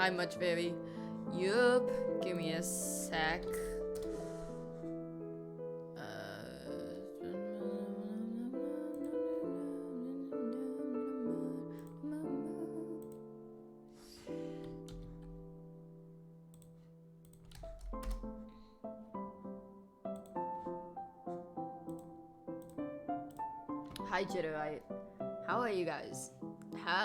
Hi, much very. Yup. Give me a sec. Hi, Jitterite. How are you guys?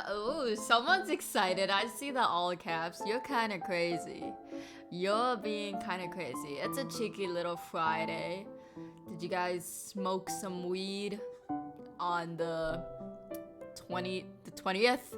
Oh, someone's excited. I see the all caps. You're kind of crazy. You're being kind of crazy. It's a cheeky little Friday. Did you guys smoke some weed on the 20th?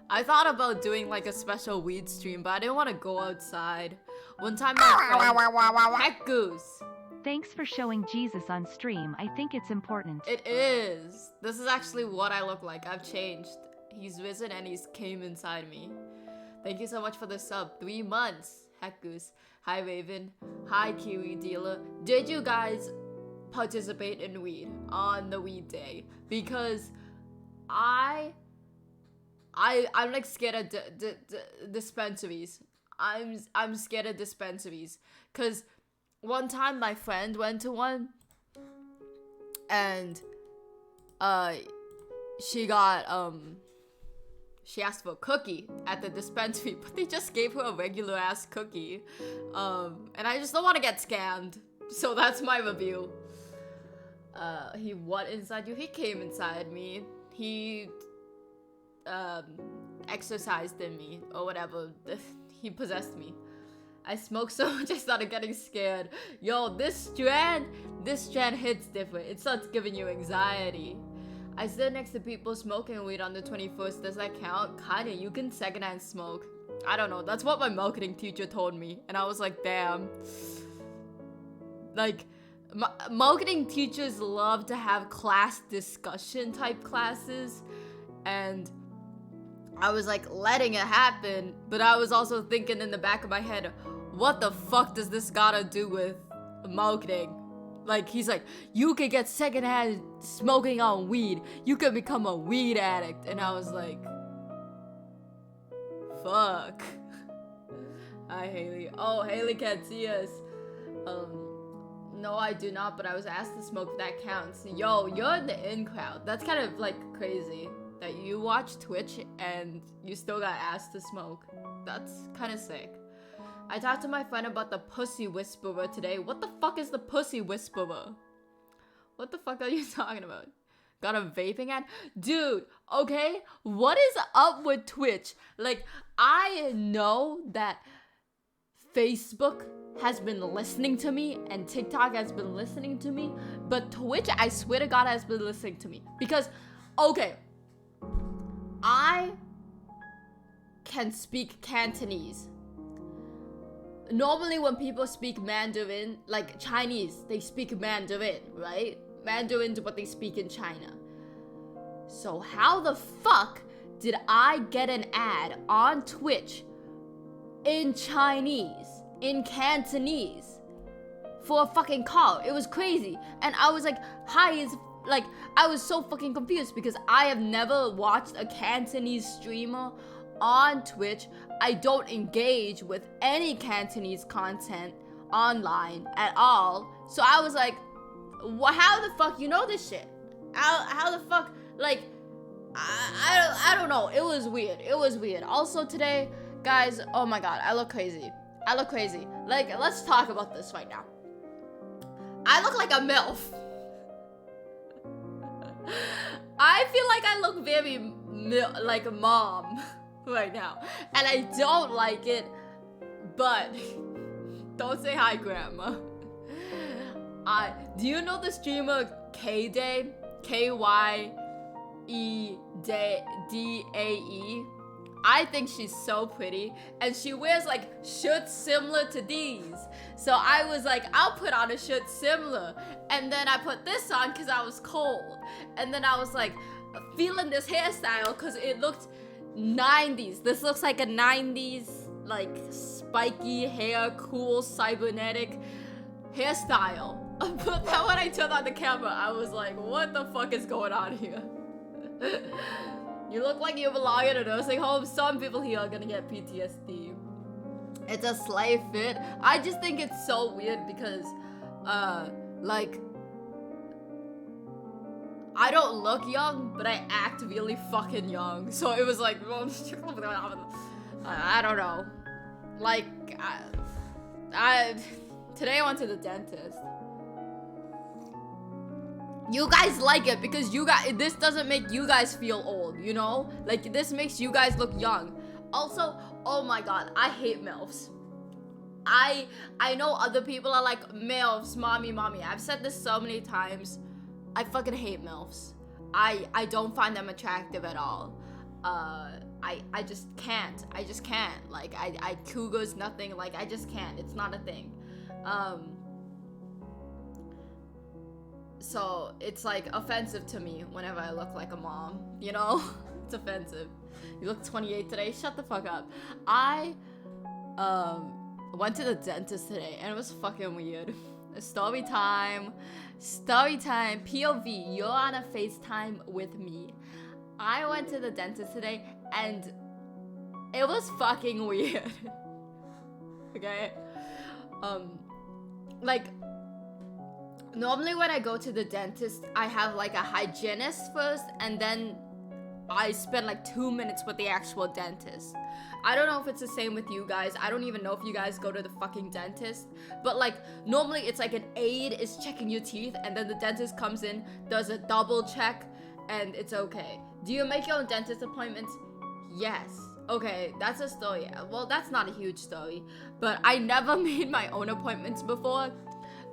I thought about doing like a special weed stream, but I didn't want to go outside. One time my friend... Heck goose. Thanks for showing Jesus on stream. I think it's important. It is. This is actually what I look like. I've changed. He's risen and he's came inside me. Thank you so much for the sub. 3 months. Heck goose. Hi Raven. Hi Kiwi Dealer. Did you guys participate in weed on the weed day? Because I'm like scared of dispensaries. I'm scared of dispensaries. Cause one time my friend went to one and she asked for a cookie at the dispensary, but they just gave her a regular ass cookie. And I just don't want to get scammed. So that's my review. He what inside you? He came inside me. He exercised in me or whatever. He possessed me. I smoked so much I started getting scared. Yo, this strand hits different. It starts giving you anxiety. I stood next to people smoking weed on the 21st. Does that count? Kinda. You can secondhand smoke. I don't know. That's what my marketing teacher told me. And I was like, damn. Like, marketing teachers love to have class discussion type classes. And I was like letting it happen. But I was also thinking in the back of my head, what the fuck does this gotta do with marketing? Like, he's like, you could get secondhand smoking on weed. You could become a weed addict. And I was like, fuck. Hi, Haley. Oh, Haley can't see us. No, I do not, but I was asked to smoke if that counts. Yo, you're in the in crowd. That's kind of, like, crazy. That you watch Twitch and you still got asked to smoke. That's kind of sick. I talked to my friend about the pussy whisperer today. What the fuck is the pussy whisperer? What the fuck are you talking about? Got a vaping ad? Dude, okay, what is up with Twitch? Like, I know that Facebook has been listening to me and TikTok has been listening to me, but Twitch, I swear to God, has been listening to me. Because, okay, I can speak Cantonese. Normally when people speak Mandarin, like Chinese, they speak Mandarin, right? Mandarin's what they speak in China. So how the fuck did I get an ad on Twitch in Chinese, in Cantonese, for a fucking call? It was crazy. And I was like, hi, is like, I was so fucking confused because I have never watched a Cantonese streamer on Twitch. I don't engage with any Cantonese content online at all. So I was like, how the fuck you know this shit? How the fuck, like, I don't know. It was weird. It was weird. Also today, guys, oh my God, I look crazy. I look crazy. Like, let's talk about this right now. I look like a MILF. I feel like I look very like a mom right now, and I don't like it, but don't say hi, Grandma. Do you know the streamer K-Day? K-Y-E-D-A-E? I think she's so pretty, and she wears like shirts similar to these. So I was like, I'll put on a shirt similar, and then I put this on because I was cold, and then I was like feeling this hairstyle because it looked 90s. This looks like a 90s like spiky hair, cool cybernetic hairstyle. But then when I turned on the camera, I was like, what the fuck is going on here? You look like you belong in a nursing home. Some people here are gonna get PTSD. It's a slave fit. I just think it's so weird because, like, I don't look young, but I act really fucking young. So it was like, I don't know. Like, today I went to the dentist. You guys like it because this doesn't make you guys feel old, you know? Like, this makes you guys look young. Also, oh my god, I hate MILFs. I know other people are like, MILFs, mommy. I've said this so many times. I fucking hate MILFs. I don't find them attractive at all. I just can't. Like, I cougars, nothing. Like, I just can't. It's not a thing. So it's like offensive to me whenever I look like a mom, you know? It's offensive. You look 28 today, shut the fuck up. I went to the dentist today and it was fucking weird. Story time, POV, you're on a FaceTime with me. I went to the dentist today and it was fucking weird. Okay? Like, normally when I go to the dentist, I have like a hygienist first and then I spend like 2 minutes with the actual dentist. I don't know if it's the same with you guys. I don't even know if you guys go to the fucking dentist. But like, normally it's like an aide is checking your teeth and then the dentist comes in, does a double check, and it's okay. Do you make your own dentist appointments? Yes. Okay, that's a story. Well, that's not a huge story. But I never made my own appointments before.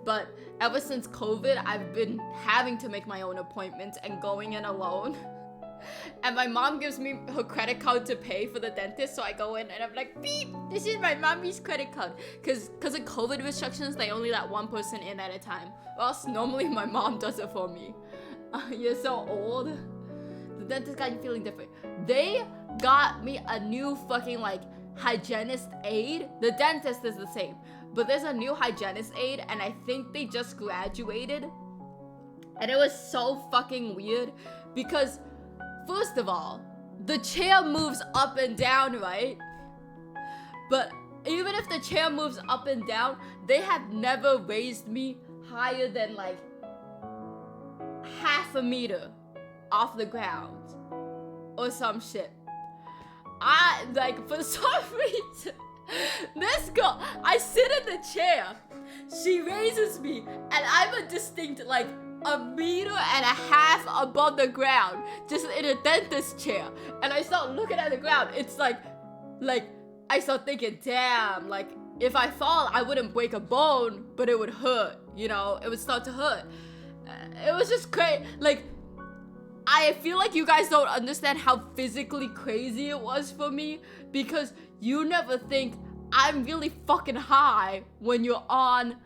But ever since COVID, I've been having to make my own appointments and going in alone. And my mom gives me her credit card to pay for the dentist, so I go in and I'm like, beep, this is my mommy's credit card. Cause of COVID restrictions, they only let one person in at a time. Or else normally my mom does it for me. You're so old. The dentist got you feeling different. They got me a new fucking like hygienist aide. The dentist is the same, but there's a new hygienist aide and I think they just graduated. And it was so fucking weird because first of all, the chair moves up and down, right? But even if the chair moves up and down, they have never raised me higher than like half a meter off the ground or some shit. I, like, for some reason, this girl, I sit in the chair, she raises me, and I'm a distinct, like, 1.5 meters above the ground, just in a dentist chair. And I start looking at the ground. It's like, I start thinking, damn, like, if I fall, I wouldn't break a bone, but it would hurt, you know? It would start to hurt. It was just crazy. Like, I feel like you guys don't understand how physically crazy it was for me, because you never think I'm really fucking high when you're on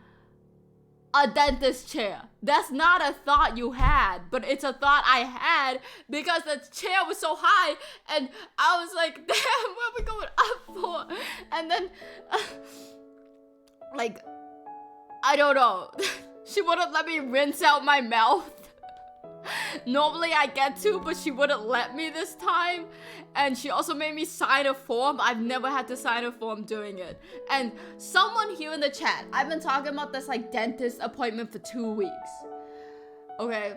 a dentist chair. That's not a thought you had, but it's a thought I had because the chair was so high and I was like, damn, what are we going up for? And then, like, I don't know. She wouldn't let me rinse out my mouth. Normally I get to, but she wouldn't let me this time. And she also made me sign a form. I've never had to sign a form doing it. And someone here in the chat, I've been talking about this like dentist appointment for 2 weeks. Okay.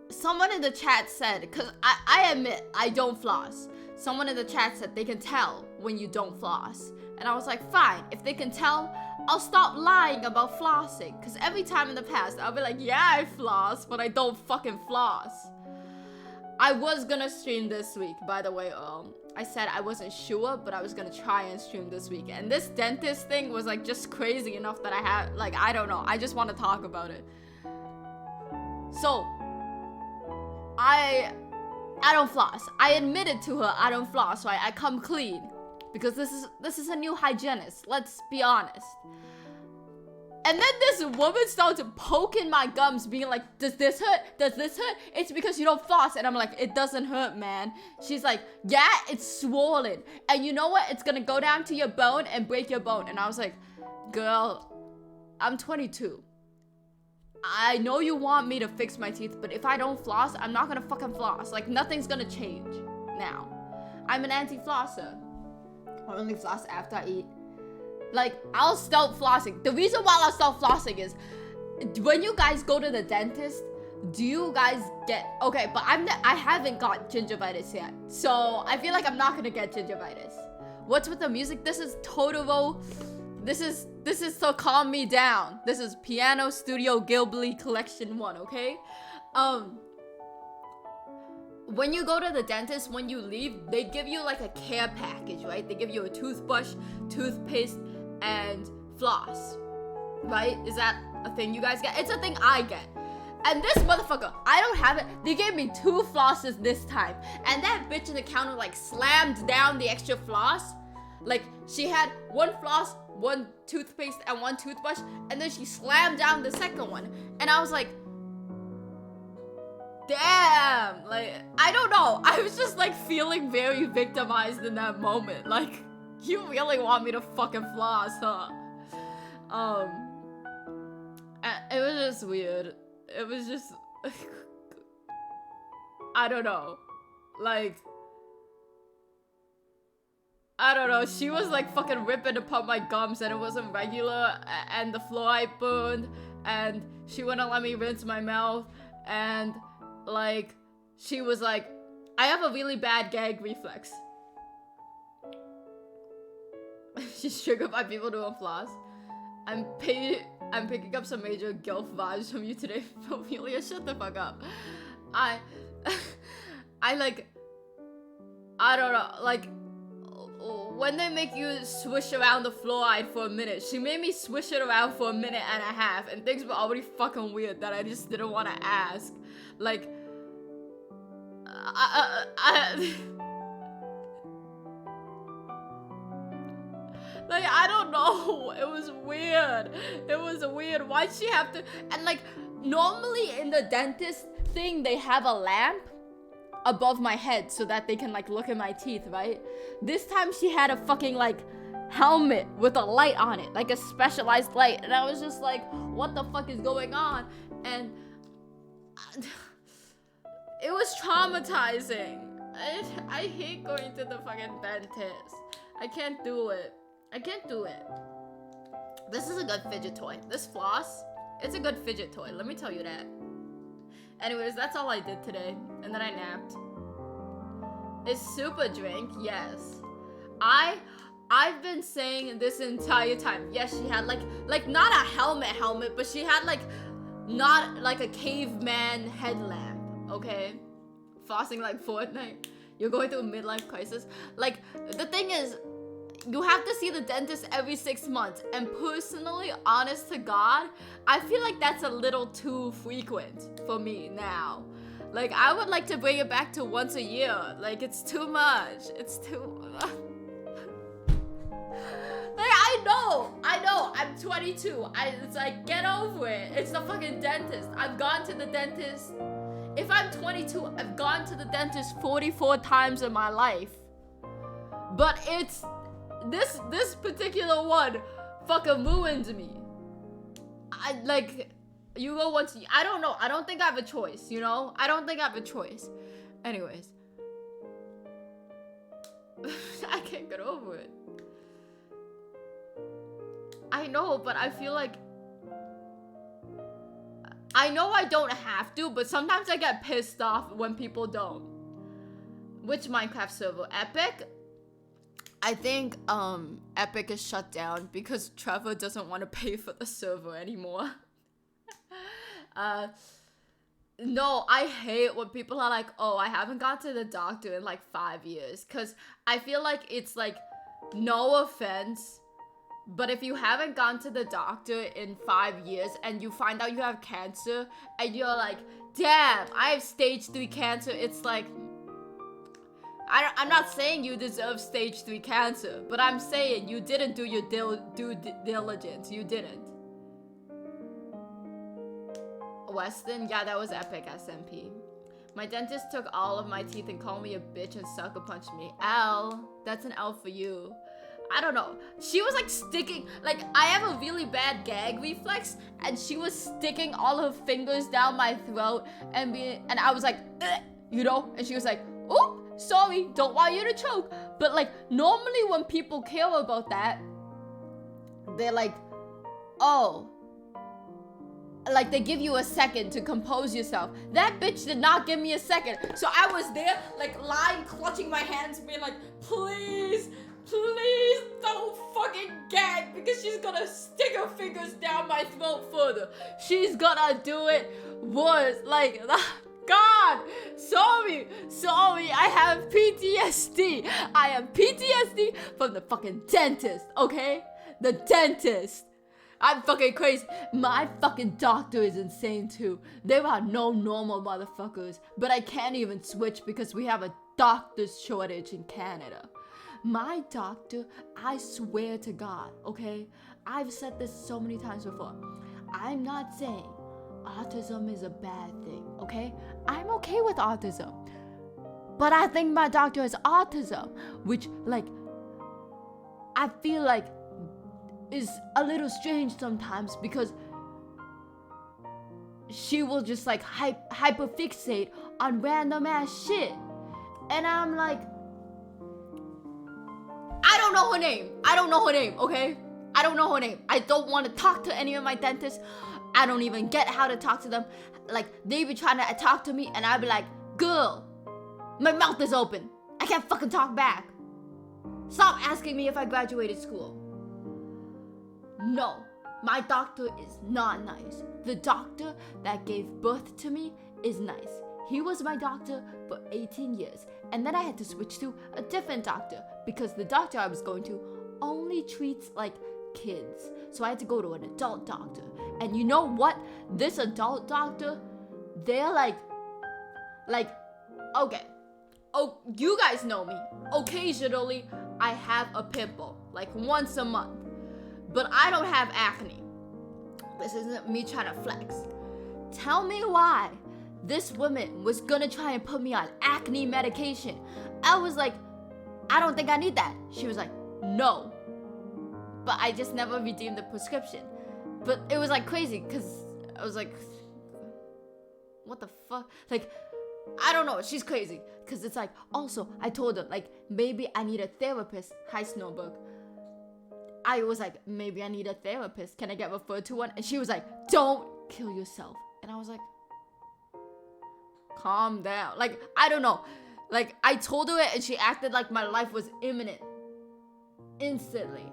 Someone in the chat said, because I admit I don't floss. Someone in the chat said they can tell when you don't floss. And I was like, fine, if they can tell, I'll stop lying about flossing. Because every time in the past, I'll be like, yeah, I floss, but I don't fucking floss. I was gonna stream this week, by the way. I said I wasn't sure, but I was gonna try and stream this week. And this dentist thing was like just crazy enough that I had, like, I don't know. I just want to talk about it. So, I don't floss. I admitted to her I don't floss, right? I come clean. Because this is a new hygienist, let's be honest. And then this woman started poking my gums, being like, does this hurt? Does this hurt? It's because you don't floss. And I'm like, it doesn't hurt, man. She's like, yeah, it's swollen. And you know what? It's gonna go down to your bone and break your bone. And I was like, girl, I'm 22. I know you want me to fix my teeth, but if I don't floss, I'm not gonna fucking floss. Like, nothing's gonna change now. I'm an anti-flosser. I only floss after I eat. Like, I'll stop flossing. The reason why I'll stop flossing is when you guys go to the dentist, do you guys get... Okay, but I haven't got gingivitis yet. So, I feel like I'm not gonna get gingivitis. What's with the music? This is Totoro. This is to calm me down. This is Piano Studio Ghibli Collection 1, okay? When you go to the dentist, when you leave, they give you like a care package, right? They give you a toothbrush, toothpaste, and floss, right? Is that a thing you guys get? It's a thing I get. And this motherfucker, I don't have it. They gave me 2 flosses this time. And that bitch in the counter like slammed down the extra floss. Like, she had 1 floss, 1 toothpaste, and 1 toothbrush, and then she slammed down the second one. And I was like, damn, like, I don't know. I was just like feeling very victimized in that moment. Like, you really want me to fucking floss, huh? It was just weird. It was just, I don't know. Like, I don't know, she was like fucking ripping apart my gums and it wasn't regular, and the fluoride burned, and she wouldn't let me rinse my mouth, and like, she was like, I have a really bad gag reflex. She's triggered by people doing floss. I'm picking up some major guilt vibes from you today, Ofelia. Shut the fuck up. I like, I don't know, like, when they make you swish around the fluoride for a minute, she made me swish it around for a minute and a half, and things were already fucking weird that I just didn't want to ask. Like, like, I don't know. It was weird. It was weird. Why'd she have to? And like, normally in the dentist thing, they have a lamp above my head so that they can like look at my teeth, right? This time she had a fucking like helmet with a light on it, like a specialized light, and I was just like, what the fuck is going on? And it was traumatizing. I hate going to the fucking dentist. I can't do it. I can't do it. This is a good fidget toy. This floss, it's a good fidget toy, let me tell you that. Anyways, that's all I did today, and then I napped. Is soup a drink? Yes. I've been saying this entire time. Yes, she had like not a helmet, but she had like not like a caveman headlamp, okay? Flossing like Fortnite. You're going through a midlife crisis. Like, the thing is, you have to see the dentist every 6 months, and personally, honest to God, I feel like that's a little too frequent for me now. Like, I would like to bring it back to once a year. Like, it's too much. It's too... Like, I know, I'm 22. It's like, get over it. It's the fucking dentist. I've gone to the dentist. If I'm 22, I've gone to the dentist 44 times in my life. But it's... This particular one fucking ruined me. You go once, I don't know. I don't think I have a choice, you know? I don't think I have a choice. Anyways. I can't get over it. I know, but I feel like... I know I don't have to, but sometimes I get pissed off when people don't. Which Minecraft server? Epic? I think Epic is shut down because Trevor doesn't want to pay for the server anymore. No, I hate when people are like, oh, I haven't gone to the doctor in like 5 years. Because I feel like it's like, no offense, but if you haven't gone to the doctor in 5 years and you find out you have cancer and you're like, damn, I have stage 3 cancer, it's like... I'm not saying you deserve stage 3 cancer, but I'm saying you didn't do your due diligence. You didn't. Weston? Yeah, that was epic, SMP. My dentist took all of my teeth and called me a bitch and sucker punched me. L. That's an L for you. I don't know. She was like sticking, like I have a really bad gag reflex, and she was sticking all her fingers down my throat and I was like, you know, and she was like, oh, sorry, don't want you to choke. But like normally when people care about that, they're like, oh, like they give you a second to compose yourself. That bitch did not give me a second. So I was there like lying, clutching my hands, being like, please don't fucking gag, because she's gonna stick her fingers down my throat further. She's gonna do it worse. Like, God, sorry, I have PTSD. I have PTSD from the fucking dentist, okay? The dentist. I'm fucking crazy. My fucking doctor is insane too. There are no normal motherfuckers, but I can't even switch because we have a doctor's shortage in Canada. My doctor, I swear to God, okay? I've said this so many times before. I'm not saying autism is a bad thing, okay? I'm okay with autism. But I think my doctor has autism, which, like, I feel like is a little strange sometimes, because she will just, like, hyperfixate on random ass shit. And I'm like, I don't know her name, okay? I don't know her name. I don't want to talk to any of my dentists. I don't even get how to talk to them. Like, they be trying to talk to me, and I'd be like, girl, my mouth is open. I can't fucking talk back. Stop asking me if I graduated school. No, my doctor is not nice. The doctor that gave birth to me is nice. He was my doctor for 18 years, and then I had to switch to a different doctor because the doctor I was going to only treats like kids. So I had to go to an adult doctor. And you know what? This adult doctor, they're like, okay. Oh, you guys know me. Occasionally, I have a pimple, like once a month. But I don't have acne. This isn't me trying to flex. Tell me why this woman was gonna try and put me on acne medication. I was like, I don't think I need that. She was like, no. But I just never redeemed the prescription. But it was like crazy, because I was like, what the fuck? Like, I don't know, she's crazy. Because it's like, also, I told her, like, maybe I need a therapist. Hi, Snowbird. I was like, maybe I need a therapist. Can I get referred to one? And she was like, don't kill yourself. And I was like, calm down. Like, I don't know. Like, I told her it and she acted like my life was imminent. Instantly.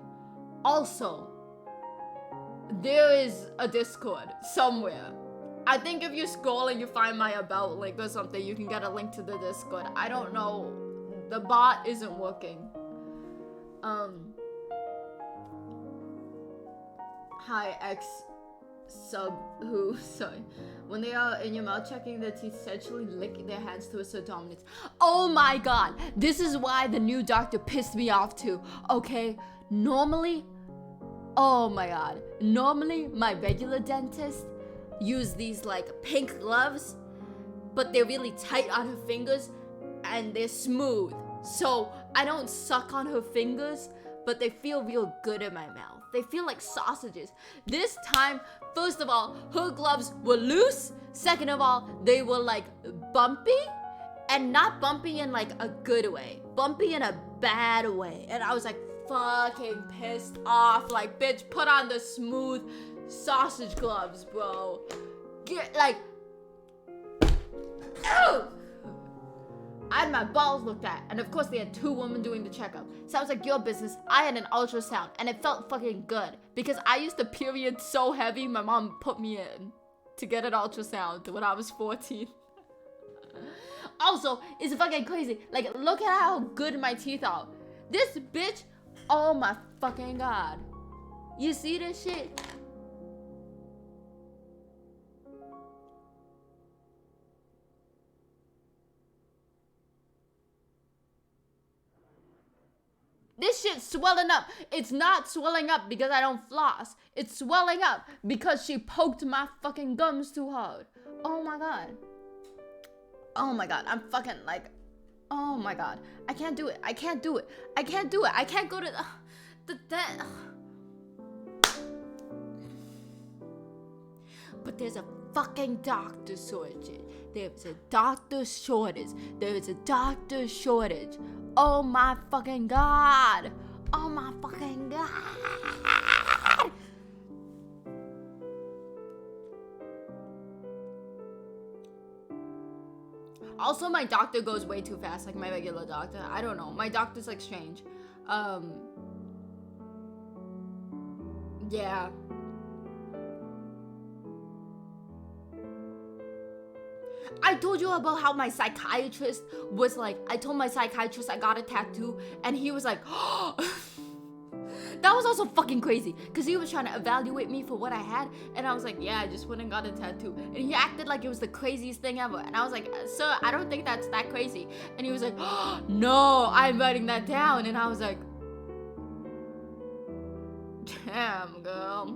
Also, there is a Discord somewhere. I think if you scroll and you find my about link or something, you can get a link to the Discord. I don't know. The bot isn't working. Hi, X sub who, sorry. When they are in your mouth checking their teeth, essentially licking their hands to assert dominance. Oh my god, this is why the new doctor pissed me off too, okay? Normally, oh my god, normally my regular dentist use these like pink gloves, but they're really tight on her fingers and they're smooth. So I don't suck on her fingers, but they feel real good in my mouth. They feel like sausages. This time, first of all, her gloves were loose. Second of all, they were like bumpy, and not bumpy in like a good way, bumpy in a bad way. And I was like fucking pissed off. Like, bitch, put on the smooth sausage gloves, bro. Get like, ew! I had my balls looked at, and of course they had two women doing the checkup. Sounds like your business. I had an ultrasound, and it felt fucking good. Because I used to period so heavy, my mom put me in to get an ultrasound when I was 14. Also, it's fucking crazy. Like, look at how good my teeth are. This bitch, oh my fucking god. You see this shit? This shit's swelling up. It's not swelling up because I don't floss. It's swelling up because she poked my fucking gums too hard. Oh my god. Oh my god. I'm fucking like, oh my god. I can't do it. I can't do it. I can't do it. I can't go to the... But there's a fucking doctor shortage. There's a doctor shortage. There's a doctor shortage. Oh my fucking god. Oh my fucking god. Also, my doctor goes way too fast, like my regular doctor. I don't know. My doctor's like strange. Yeah. I told you about how my psychiatrist was like, I told my psychiatrist I got a tattoo, and he was like, oh. That was also fucking crazy, because he was trying to evaluate me for what I had, and I was like, yeah, I just went and got a tattoo. And he acted like it was the craziest thing ever, and I was like, sir, I don't think that's that crazy. And he was like, oh, no, I'm writing that down. And I was like, damn, girl.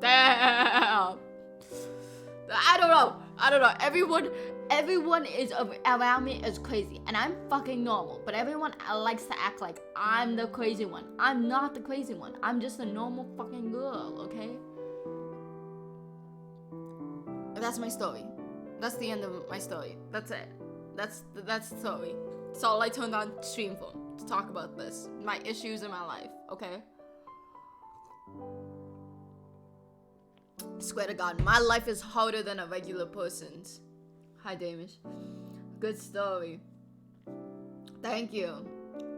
Damn. I don't know. Everyone is around me is crazy, and I'm fucking normal. But everyone likes to act like I'm the crazy one. I'm not the crazy one. I'm just a normal fucking girl, okay? That's my story. That's the end of my story. That's it. That's the story. It's all I turned on stream for, to talk about this. My issues in my life, okay? I swear to God, my life is harder than a regular person's. Hi, Damish. Good story. Thank you.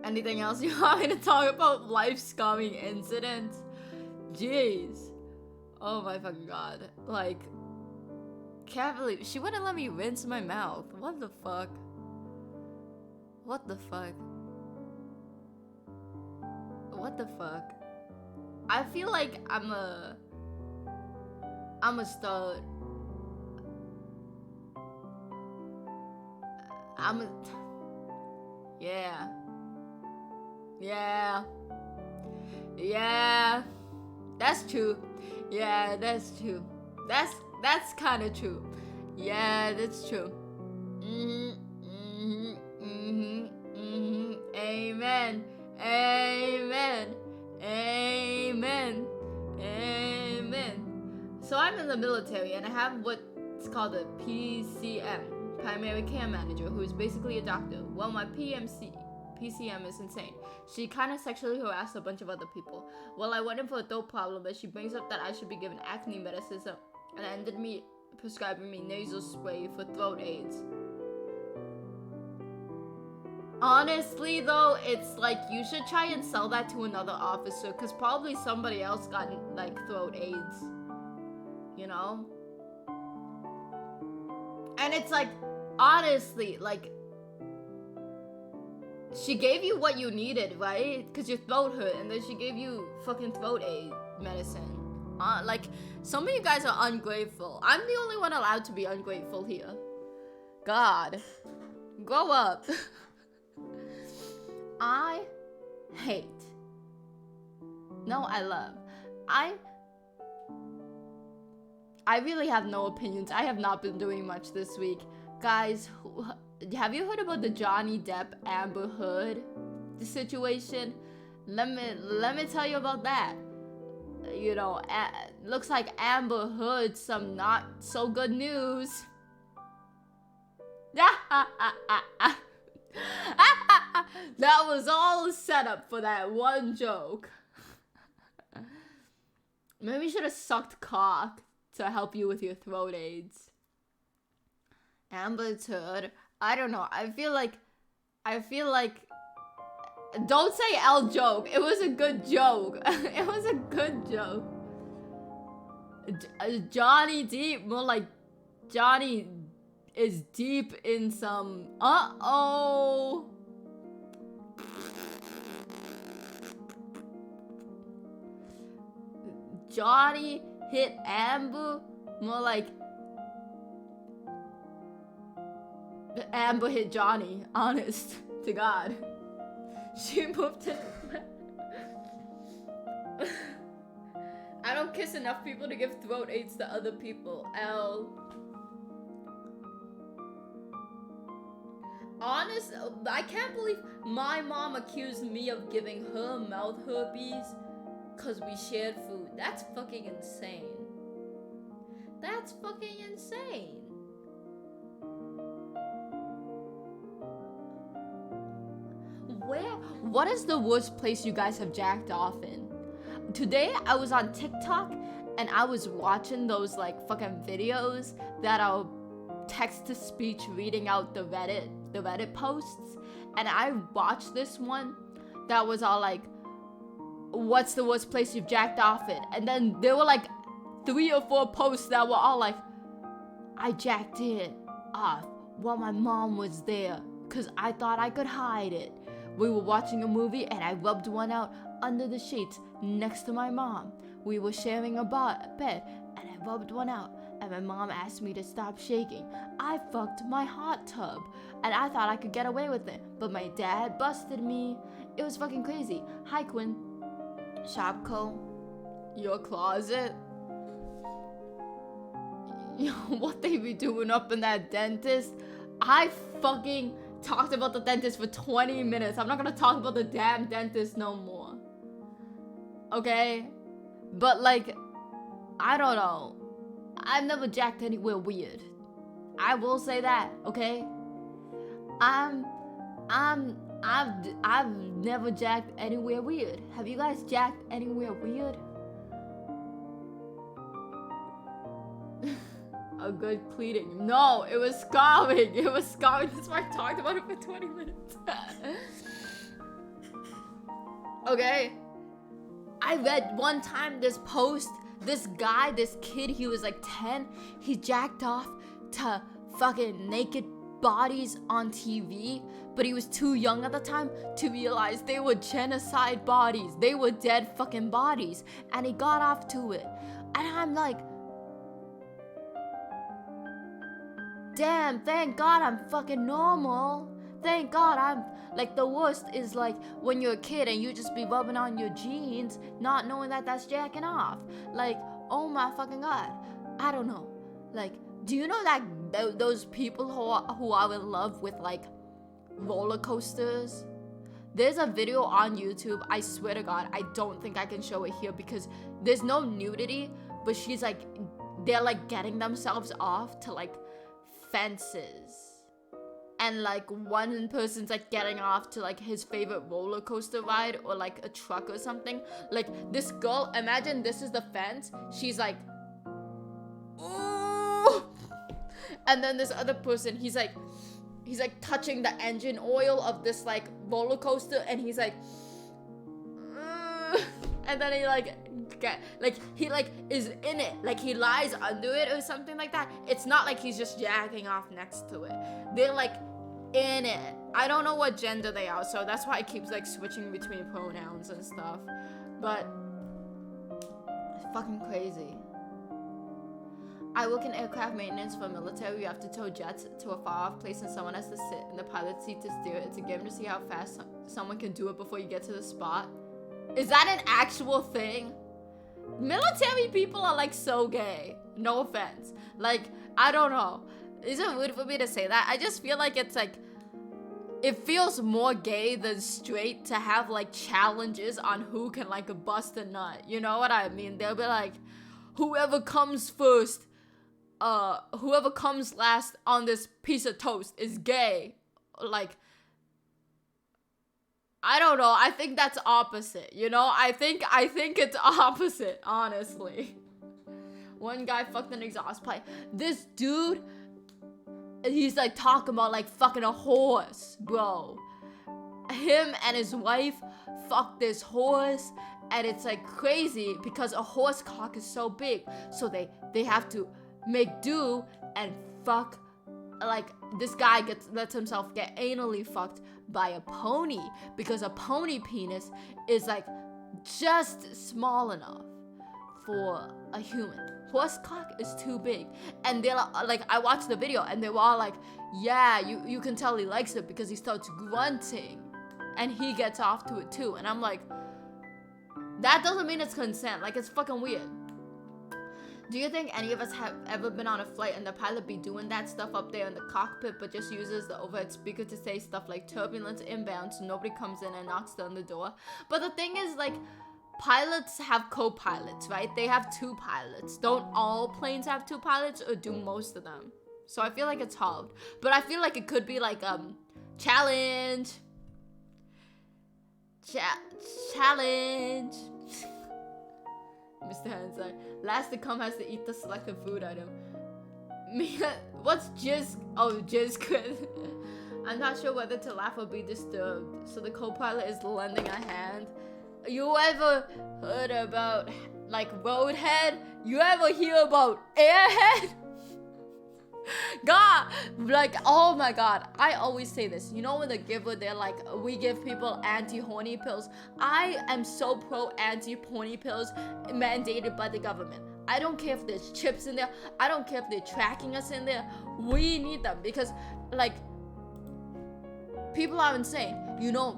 Anything else you want me to talk about? Life-scarring incidents? Jeez. Oh my fucking God. Like, can't believe she wouldn't let me rinse my mouth. What the fuck? What the fuck? What the fuck? I feel like I'm a stud. Yeah. That's true. Yeah, that's true. That's kind of true. Yeah, that's true. Amen. So I'm in the military, and I have what's called a PCM, primary care manager, who is basically a doctor. Well, my PCM is insane. She kind of sexually harassed a bunch of other people. Well, I went in for a throat problem, but she brings up that I should be given acne medicine, and ended me prescribing me nasal spray for throat aids. Honestly, though, it's like you should try and sell that to another officer, because probably somebody else got, like, throat aids. You know? And it's like, honestly, like, she gave you what you needed, right? Because your throat hurt, and then she gave you fucking throat aid medicine. Like, some of you guys are ungrateful. I'm the only one allowed to be ungrateful here. God. Grow up. I hate. No, I love. I really have no opinions. I have not been doing much this week. Guys, have you heard about the Johnny Depp Amber Heard situation? Let me tell you about that. You know, looks like Amber Heard some not so good news. That was all a setup for that one joke. Maybe you should have sucked cock to help you with your throat aids. Amber Heard. I don't know. I feel like don't say L joke. It was a good joke. It was a good joke. Johnny Deep, more like Johnny is deep in some uh-oh. Johnny hit Amber, more like Amber hit Johnny, honest to God. She moved to I don't kiss enough people to give throat aids to other people. L. honest, I can't believe my mom accused me of giving her mouth herpes because we shared food. That's fucking insane. That's fucking insane. What is the worst place you guys have jacked off in? Today I was on TikTok and I was watching those like fucking videos that are text to speech reading out the Reddit posts, and I watched this one that was all like, what's the worst place you've jacked off in? And then there were like 3 or 4 posts that were all like, I jacked it off while my mom was there because I thought I could hide it. We were watching a movie and I rubbed one out under the sheets next to my mom. We were sharing a bed and I rubbed one out and my mom asked me to stop shaking. I fucked my hot tub and I thought I could get away with it, but my dad busted me. It was fucking crazy. Hi Quinn. Shopko. Your closet. Yo, what they be doing up in that dentist? I fucking talked about the dentist for 20 minutes. I'm not gonna talk about the damn dentist no more. Okay? But like, I don't know. I've never jacked anywhere weird. I will say that, okay? I've never jacked anywhere weird. Have you guys jacked anywhere weird? A good pleading. No, it was scarring. It was scarring. That's why I talked about it for 20 minutes. Okay. I read one time this post. This guy, this kid, he was like 10. He jacked off to fucking naked bodies on TV. But he was too young at the time to realize they were genocide bodies. They were dead fucking bodies. And he got off to it. And I'm like, damn, thank God I'm fucking normal. Thank God I'm like, the worst is like when you're a kid and you just be rubbing on your jeans, not knowing that that's jacking off. Like, oh my fucking God. I don't know. Like, do you know that those people who are in love with like roller coasters? There's a video on YouTube. I swear to God, I don't think I can show it here because there's no nudity, but she's like, they're like getting themselves off to like fences, and like one person's like getting off to like his favorite roller coaster ride or like a truck or something. Like this girl, imagine this is the fence, she's like, ooh, and then this other person, he's like touching the engine oil of this like roller coaster, and he's like, and then he like he like is in it, like he lies under it or something like that. It's not like he's just jacking off next to it. They're like in it. I don't know what gender they are, so that's why it keeps like switching between pronouns and stuff. But it's fucking crazy. I work in aircraft maintenance for military. You have to tow jets to a far-off place and someone has to sit in the pilot's seat to steer it. It's a game to see how fast someone can do it before you get to the spot. Is that an actual thing? Military people are like so gay. No offense. Like, I don't know. Is it weird for me to say that? I just feel like it's like, it feels more gay than straight to have like challenges on who can like bust a nut. You know what I mean? They'll be like, whoever comes first, whoever comes last on this piece of toast is gay. Like, I don't know. I think that's opposite, you know? I think it's opposite, honestly. One guy fucked an exhaust pipe. This dude, he's like talking about like fucking a horse, bro. Him and his wife fucked this horse, and it's like crazy because a horse cock is so big. So they have to make do and fuck, like this guy lets himself get anally fucked by a pony because a pony penis is like just small enough for a human. Horse cock is too big. And they're like, I watched the video and they were all like, yeah, you can tell he likes it because he starts grunting and he gets off to it too. And I'm like, that doesn't mean it's consent. Like, it's fucking weird. Do you think any of us have ever been on a flight and the pilot be doing that stuff up there in the cockpit, but just uses the overhead speaker to say stuff like turbulence inbound so nobody comes in and knocks down the door? But the thing is, like, pilots have co-pilots, right? They have 2 pilots. Don't all planes have 2 pilots, or do most of them? So I feel like it's hard. But I feel like it could be like, challenge. Challenge. Mr. Hansai. Last to come has to eat the selected food item. What's jizz? Oh, jizz good. I'm not sure whether to laugh or be disturbed. So the co-pilot is lending a hand. You ever heard about, like, roadhead? You ever hear about airhead? God, like, oh my god, I always say this. You know, when the giver, they're like, we give people anti-horny pills. I am so pro anti-horny pills mandated by the government. I don't care if there's chips in there. I don't care if they're tracking us in there. We need them because, like, people are insane. You know,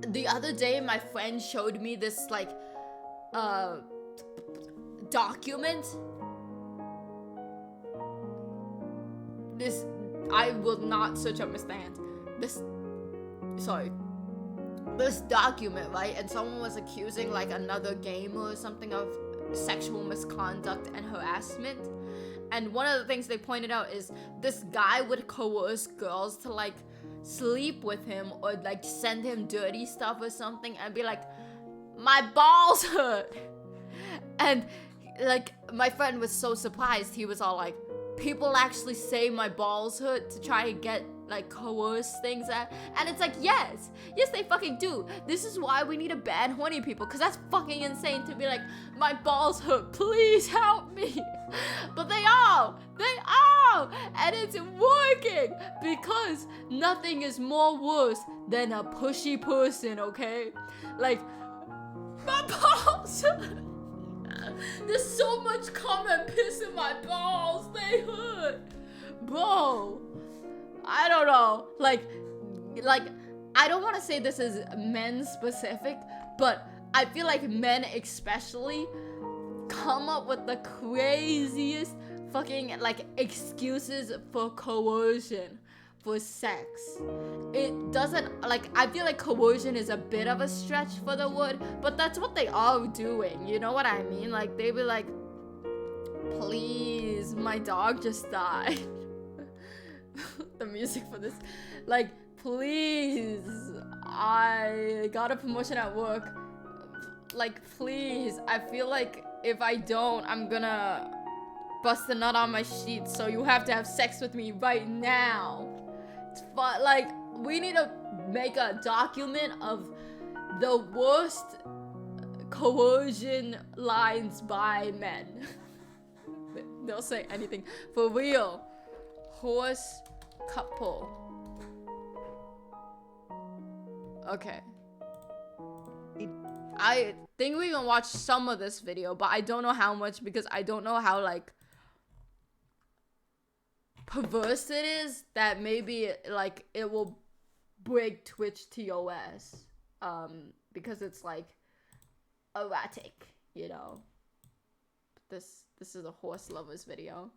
the other day my friend showed me this, like, document. This, I will not search up Mr. Hands. This document, right? And someone was accusing, like, another gamer or something of sexual misconduct and harassment. And one of the things they pointed out is this guy would coerce girls to, like, sleep with him or, like, send him dirty stuff or something and be like, my balls hurt. And, like, my friend was so surprised. He was all like, people actually say my balls hurt to try and get, like, coerce things out. And it's like, yes they fucking do. This is why we need to ban horny people, because that's fucking insane to be like, my balls hurt, please help me. But they are, and it's working, because nothing is more worse than a pushy person, okay? Like, my balls hurt. There's so much cum and piss in my balls, they hurt. Bro, I don't know. Like, I don't want to say this is men specific, but I feel like men especially come up with the craziest fucking, like, excuses for coercion for sex. It doesn't, like, I feel like coercion is a bit of a stretch for the word, but that's what they are doing, you know what I mean? Like, they be like, please, my dog just died. The music for this, like, please, I got a promotion at work, like, please, I feel like if I don't, I'm gonna bust a nut on my sheets, so you have to have sex with me right now. But, like, we need to make a document of the worst coercion lines by men. They'll say anything. For real. Horse couple. Okay. I think we can watch some of this video, but I don't know how much because I don't know how, like, perverse it is that maybe, like, it will break Twitch TOS. Because it's, like, erratic, you know. This is a horse lovers video.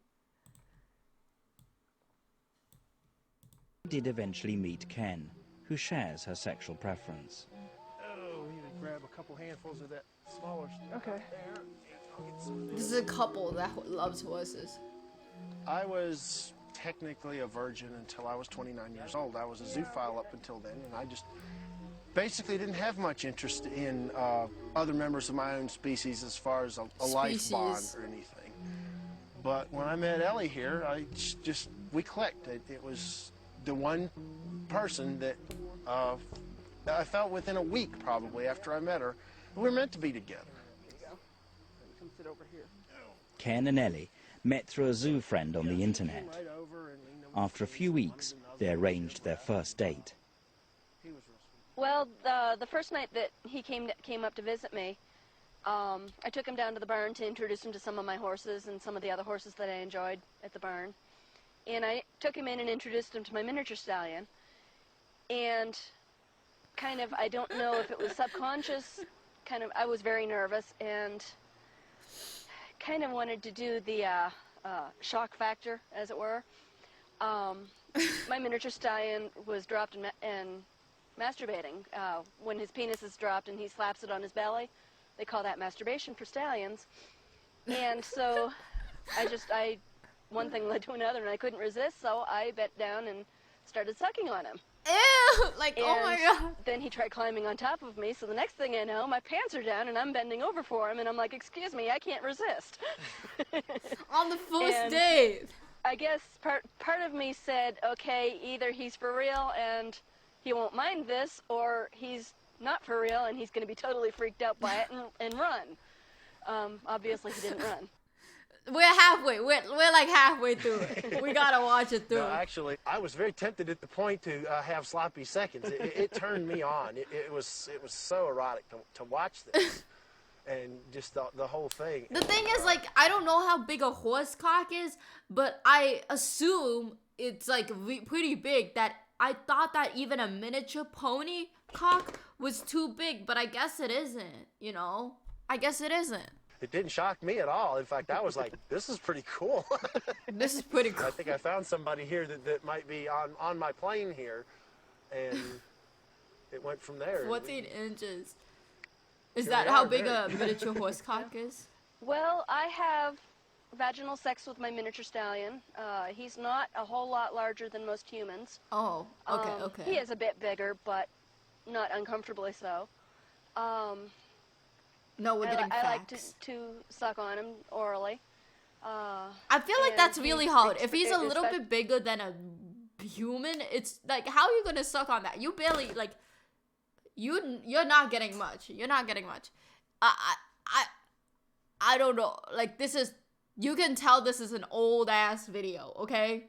Did eventually meet Ken, who shares her sexual preference. Oh, we need to grab a couple handfuls of that smaller stuff. Okay. This is a couple that loves horses. I was technically a virgin until I was 29 years old. I was a zoophile up until then, and I just basically didn't have much interest in other members of my own species as far as a life bond or anything. But when I met Ellie here, we clicked. It was the one person that I felt within a week probably after I met her. We were meant to be together. There you go. Come sit over here. Ken and Ellie met through a zoo friend on the internet. After a few weeks, they arranged their first date. Well, the first night that he came up to visit me, I took him down to the barn to introduce him to some of my horses and some of the other horses that I enjoyed at the barn. And I took him in and introduced him to my miniature stallion. And kind of, I don't know if it was subconscious, kind of, I was very nervous, and kind of wanted to do the shock factor, as it were. My miniature stallion was dropped and masturbating. When his penis is dropped and he slaps it on his belly, they call that masturbation for stallions. And so one thing led to another, and I couldn't resist, so I bent down and started sucking on him. Ew! Like, And oh my god. then he tried climbing on top of me, so the next thing I know, my pants are down and I'm bending over for him, and I'm like, excuse me, I can't resist. On the first And date. I guess part of me said, okay, either he's for real and he won't mind this, or he's not for real and he's going to be totally freaked out by it and run. Obviously, he didn't run. We're halfway. We're like halfway through it. We gotta watch it through. No, actually, I was very tempted at the point to have sloppy seconds. It turned me on. It was so erotic to watch this, and just the whole thing. The thing is, like, I don't know how big a horse cock is, but I assume it's like pretty big. That I thought that even a miniature pony cock was too big, but I guess it isn't. You know, I guess it isn't. It didn't shock me at all. In fact, I was like, this is pretty cool. This is pretty cool. I think I found somebody here that might be on my plane here, and it went from there. 14 inches. Is Here that we how are, big very. a miniature horse cock is? Well, I have vaginal sex with my miniature stallion. He's not a whole lot larger than most humans. Oh, okay. He is a bit bigger, but not uncomfortably so. No, we're getting I like facts. to suck on him orally. I feel like and that's he really hard. freaks- If he's a it's little that- bit bigger than a human, it's like, how are you gonna suck on that? You barely, like, you're not getting much. You're not getting much. I don't know. Like, this is, you can tell this is an old ass video, okay?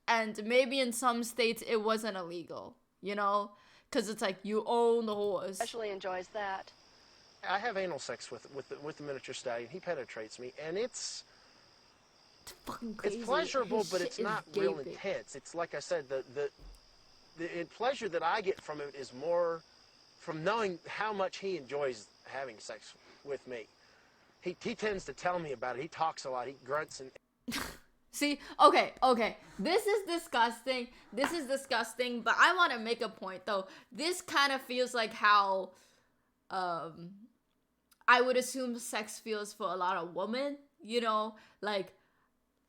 And maybe in some states it wasn't illegal, you know? Because it's like, you own the horse. Especially enjoys that. I have anal sex with the miniature stallion. He penetrates me, and it's Fucking crazy. It's pleasurable, His but shit it's is not real gaping. intense. It's like I said, the pleasure that I get from it is more from knowing how much he enjoys having sex with me. He tends to tell me about it. He talks a lot. He grunts and. See, okay. This is disgusting. But I want to make a point though. This kind of feels like how, I would assume sex feels for a lot of women. You know, like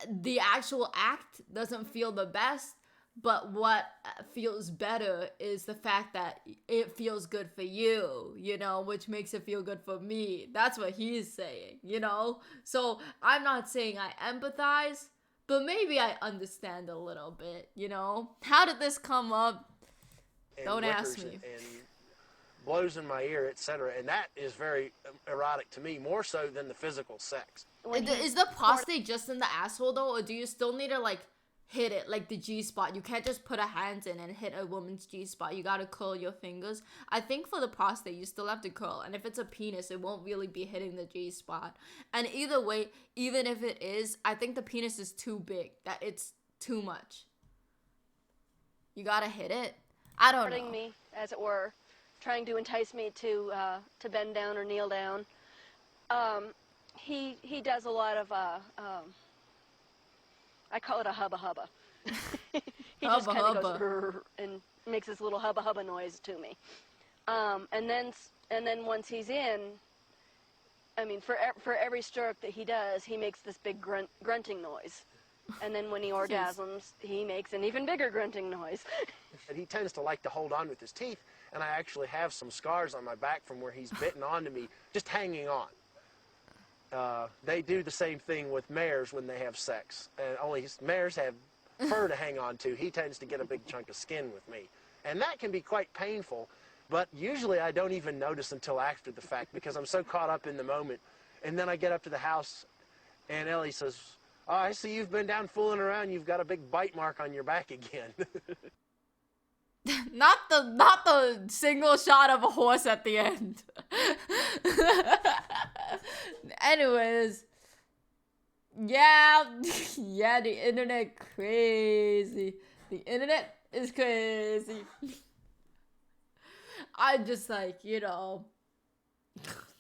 the actual act doesn't feel the best, but what feels better is the fact that it feels good for you, you know, which makes it feel good for me. That's what he's saying, you know? So I'm not saying I empathize, but maybe I understand a little bit, you know? How did this come up? and Don't ask whickers me. And blows in my ear, etc. And that is very erotic to me, more so than the physical sex. Is the prostate just in the asshole though, or do you still need to like hit it like the G-spot? You can't just put a hand in and hit a woman's G-spot. You gotta curl your fingers. I think for the prostate you still have to curl, and if it's a penis it won't really be hitting the G-spot. And either way, even if it is, I think the penis is too big, that it's too much. You gotta hit it. I don't know. Me, as it were, trying to entice me to bend down or kneel down. He does a lot of I call it a hubba hubba. He just Hubba kind of hubba. goes "Rrr," and makes this little hubba hubba noise to me. And then once he's in, I mean, for every stroke that he does, he makes this big grunting noise. And then when he orgasms, he makes an even bigger grunting noise. And he tends to like to hold on with his teeth, and I actually have some scars on my back from where he's bitten onto me, just hanging on. They do the same thing with mares when they have sex, and only mares have fur to hang on to. He tends to get a big chunk of skin with me, and that can be quite painful, but usually I don't even notice until after the fact because I'm so caught up in the moment. And then I get up to the house, and Ellie says, "Oh, I see you've been down fooling around. You've got a big bite mark on your back again." Not the single shot of a horse at the end. Anyways, yeah, the internet crazy. The internet is crazy. I'm just like, you know,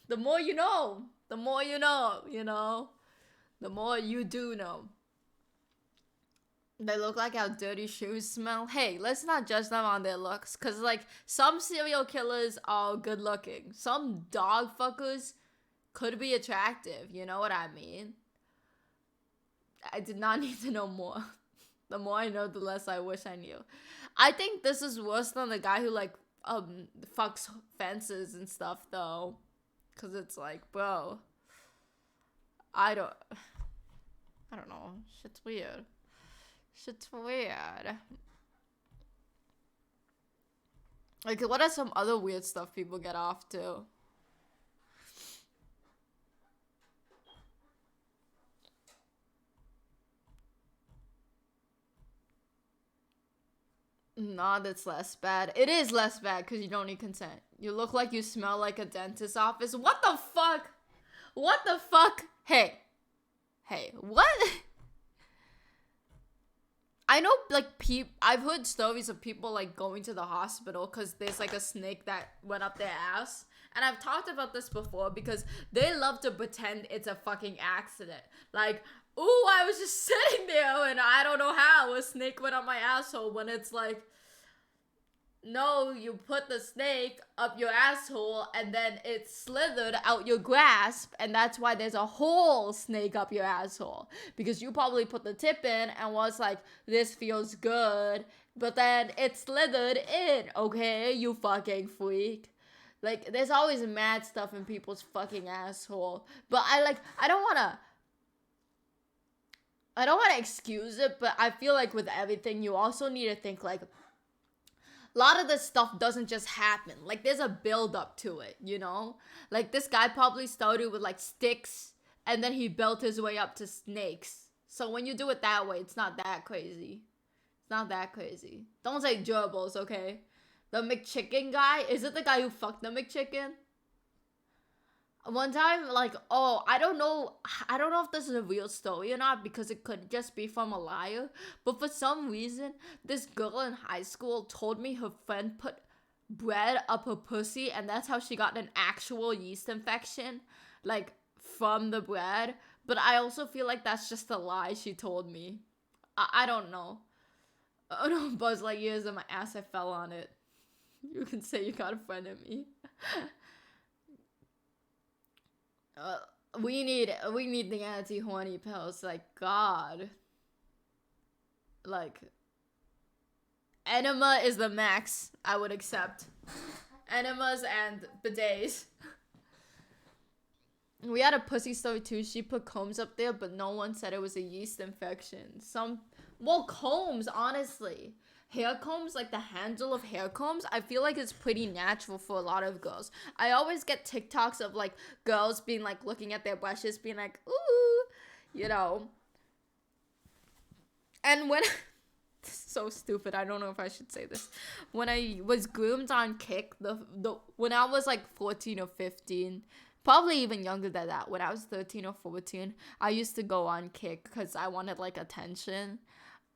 the more you know, you know. The more you do know. They look like how dirty shoes smell. Hey, let's not judge them on their looks. Because, like, some serial killers are good looking. Some dog fuckers could be attractive. You know what I mean? I did not need to know more. The more I know, the less I wish I knew. I think this is worse than the guy who, like, fucks fences and stuff, though. Because it's like, bro. I don't know. Shit's weird. Shit's weird. Like, what are some other weird stuff people get off to? Nah, that's less bad. It is less bad because you don't need consent. You look like you smell like a dentist's office. What the fuck? What the fuck? Hey, what? I know, like, I've heard stories of people, like, going to the hospital because there's, like, a snake that went up their ass. And I've talked about this before because they love to pretend it's a fucking accident. Like, ooh, I was just sitting there and I don't know how a snake went up my asshole, when it's like, no, you put the snake up your asshole and then it slithered out your grasp, and that's why there's a whole snake up your asshole. Because you probably put the tip in and was like, this feels good, but then it slithered in, okay, you fucking freak. Like, there's always mad stuff in people's fucking asshole. But I don't wanna excuse it, but I feel like with everything, you also need to think, like, a lot of this stuff doesn't just happen. Like, there's a build up to it, you know? Like, this guy probably started with, like, sticks, and then he built his way up to snakes. So when you do it that way, it's not that crazy. It's not that crazy. Don't say gerbils, okay? The McChicken guy, is it the guy who fucked the McChicken? One time, like, I don't know if this is a real story or not, because it could just be from a liar, but for some reason, this girl in high school told me her friend put bread up her pussy, and that's how she got an actual yeast infection, like, from the bread. But I also feel like that's just a lie she told me. I don't know. Oh no, Buzz Lightyear's in my ass, I fell on it. You can say you got a friend in me. We need the anti-horny pills, like, God. Like, enema is the max I would accept. Enemas and bidets. We had a pussy story too. She put combs up there, but no one said it was a yeast infection. Combs, honestly. Hair combs, like the handle of hair combs, I feel like it's pretty natural for a lot of girls. I always get TikToks of, like, girls being, like, looking at their brushes, being like, ooh, you know. And when, this is so stupid, I don't know if I should say this. When I was groomed on Kick, when I was, like, 14 or 15, probably even younger than that, when I was 13 or 14, I used to go on Kick because I wanted, like, attention.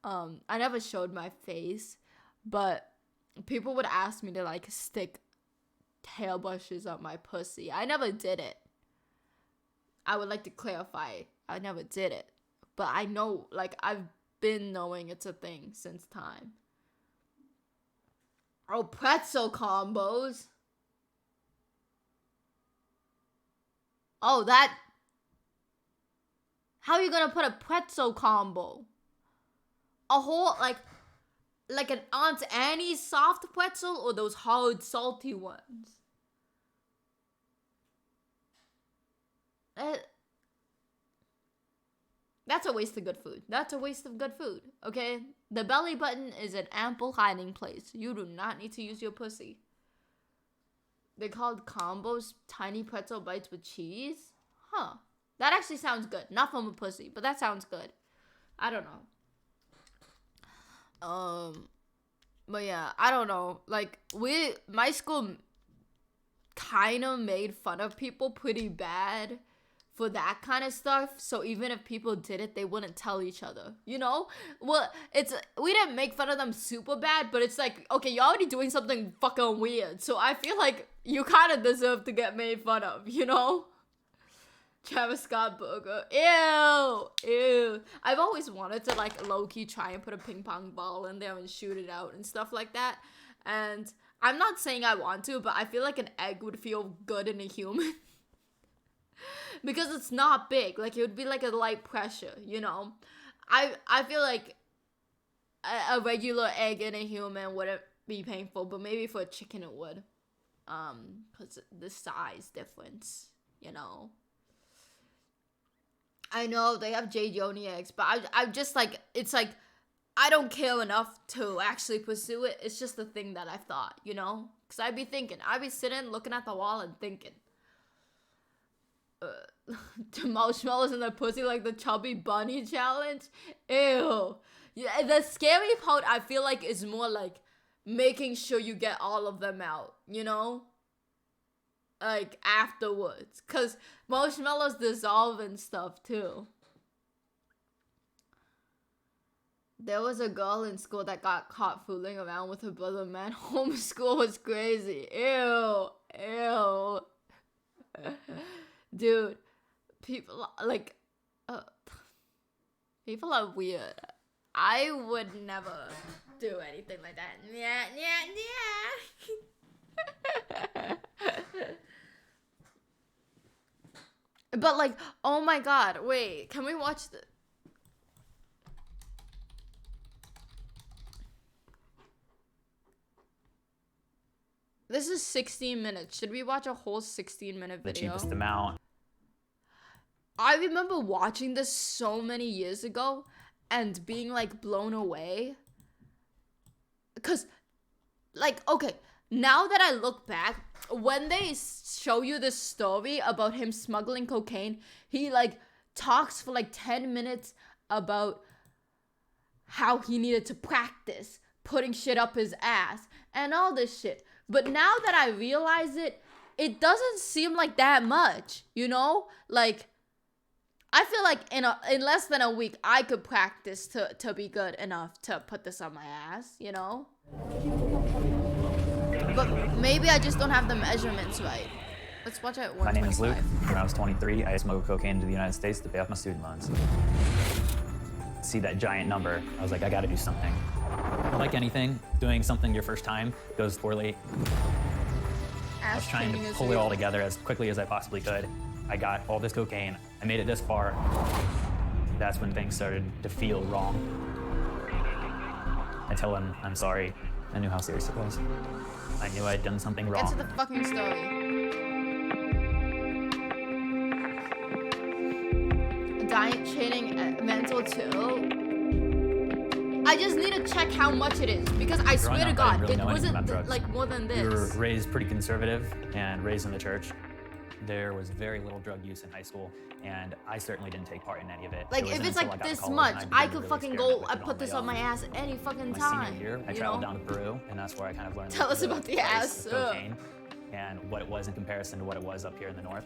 I never showed my face, but people would ask me to, like, stick hairbrushes up my pussy. I never did it. I would like to clarify, I never did it. But I know, like, I've been knowing it's a thing since time. Oh, pretzel combos. Oh, how are you gonna put a pretzel combo? A whole, like an Aunt Annie's soft pretzel, or those hard, salty ones? That's a waste of good food. That's a waste of good food, okay? The belly button is an ample hiding place. You do not need to use your pussy. They're called combos, tiny pretzel bites with cheese? Huh. That actually sounds good. Not from a pussy, but that sounds good. I don't know. But yeah, I don't know. Like, my school kind of made fun of people pretty bad for that kind of stuff. So even if people did it, they wouldn't tell each other, you know? Well, we didn't make fun of them super bad, but it's like, okay, you're already doing something fucking weird. So I feel like you kind of deserve to get made fun of, you know? Travis Scott burger. Ew. Ew. I've always wanted to like low-key try and put a ping pong ball in there and shoot it out and stuff like that. And I'm not saying I want to, but I feel like an egg would feel good in a human. Because it's not big. Like, it would be like a light pressure, you know? I feel like a regular egg in a human wouldn't be painful, but maybe for a chicken it would. Because the size difference, you know? I know they have J. Joni eggs, but I'm just like, it's like, I don't care enough to actually pursue it. It's just the thing that I thought, you know? Because I'd be sitting, looking at the wall and thinking, the marshmallows in the pussy like the chubby bunny challenge? Ew. Yeah, the scary part I feel like is more like making sure you get all of them out, you know? Like, afterwards. Because marshmallows dissolve and stuff, too. There was a girl in school that got caught fooling around with her brother, man. Homeschool was crazy. Ew. Ew. Dude. People, like... people are weird. I would never do anything like that. Yeah. But like, oh my god, wait, can we watch the... This is 16 minutes. Should we watch a whole 16-minute video? The cheapest amount. I remember watching this so many years ago and being like blown away. Because, like, okay, now that I look back, when they show you this story about him smuggling cocaine, he like talks for like 10 minutes about how he needed to practice putting shit up his ass and all this shit. But now that I realize it, it doesn't seem like that much, you know? Like, I feel like in less than a week, I could practice to be good enough to put this on my ass, you know? But maybe I just don't have the measurements right. Let's watch it. My name is Luke. When I was 23, I smuggled cocaine into the United States to pay off my student loans. See that giant number, I was like, I gotta do something. Like anything, doing something your first time goes poorly. I was trying to pull it all together as quickly as I possibly could. I got all this cocaine. I made it this far. That's when things started to feel wrong. I tell him I'm sorry. I knew how serious it was. I knew I'd done something wrong. Get to the fucking story. Diet training, mental too. I just need to check how much it is because I swear to God, really it wasn't like more than this. We were raised pretty conservative and raised in the church. There was very little drug use in high school, and I certainly didn't take part in any of it. Like, if it's like this much, I could fucking go and put this on my ass any fucking time. My senior year, I traveled down to Peru, and that's where I kind of learned Tell us about the ass. Cocaine and what it was in comparison to what it was up here in the north.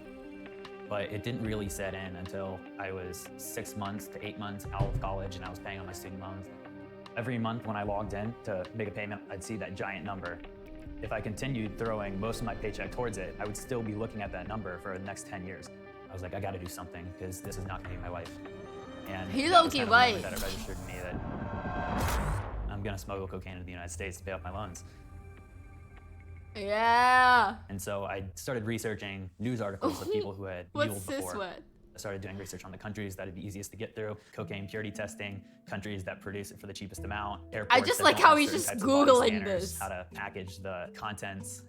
But it didn't really set in until I was 6 months to 8 months out of college, and I was paying on my student loans. Every month when I logged in to make a payment, I'd see that giant number. If I continued throwing most of my paycheck towards it, I would still be looking at that number for the next 10 years. I was like, I gotta do something, because this is not gonna be my life. And he that was low-key kind of right. the moment that it registered to me that I'm gonna smuggle cocaine into the United States to pay off my loans. Yeah. And so I started researching news articles of people who had muled What's before. this one? I started doing research on the countries that would be easiest to get through, cocaine purity testing, countries that produce it for the cheapest amount, airports I just that like don't how have he's certain just types of body Googling scanners, this. how to package the contents.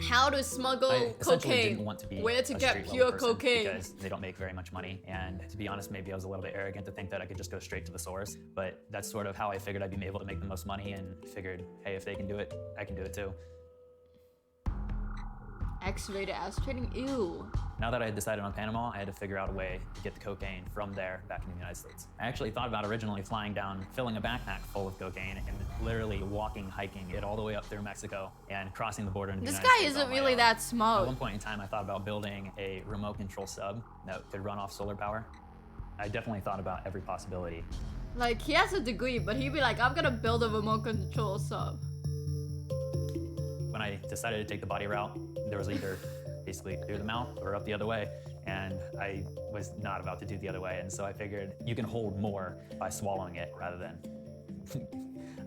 How to smuggle I essentially cocaine. didn't want to be Where to a get street-level pure person cocaine. because they don't make very much money. And to be honest, maybe I was a little bit arrogant to think that I could just go straight to the source. But that's sort of how I figured I'd be able to make the most money, and figured, hey, if they can do it, I can do it too. X-rated ass trading? Ew. Now that I had decided on Panama, I had to figure out a way to get the cocaine from there back in the United States. I actually thought about originally flying down, filling a backpack full of cocaine, and literally walking, hiking it all the way up through Mexico and crossing the border into the This United guy States isn't on my really own. that At smart. one point in time, I thought about building a remote control sub that could run off solar power. I definitely thought about every possibility. Like, he has a degree, but he'd be like, I'm gonna build a remote control sub. When I decided to take the body route, there was either basically through the mouth or up the other way. and I was not about to do the other way. And so I figured you can hold more by swallowing it rather than,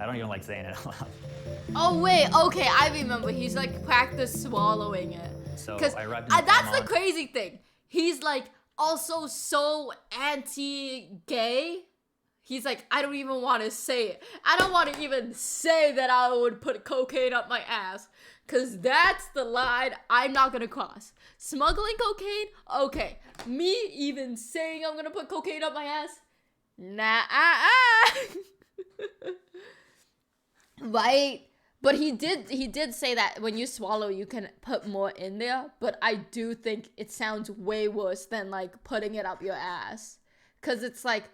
I don't even like saying it out loud. Oh wait, okay, I remember. He's like practice swallowing it. So Cause I arrived in that's Panama. the crazy thing. He's like also so anti-gay. He's like, I don't even want to say it. I don't want to even say that I would put cocaine up my ass. Cause that's the line I'm not gonna cross. Smuggling cocaine? Okay. Me even saying I'm gonna put cocaine up my ass? Nah. Right? But he did say that when you swallow, you can put more in there. But I do think it sounds way worse than like putting it up your ass. Cause it's like,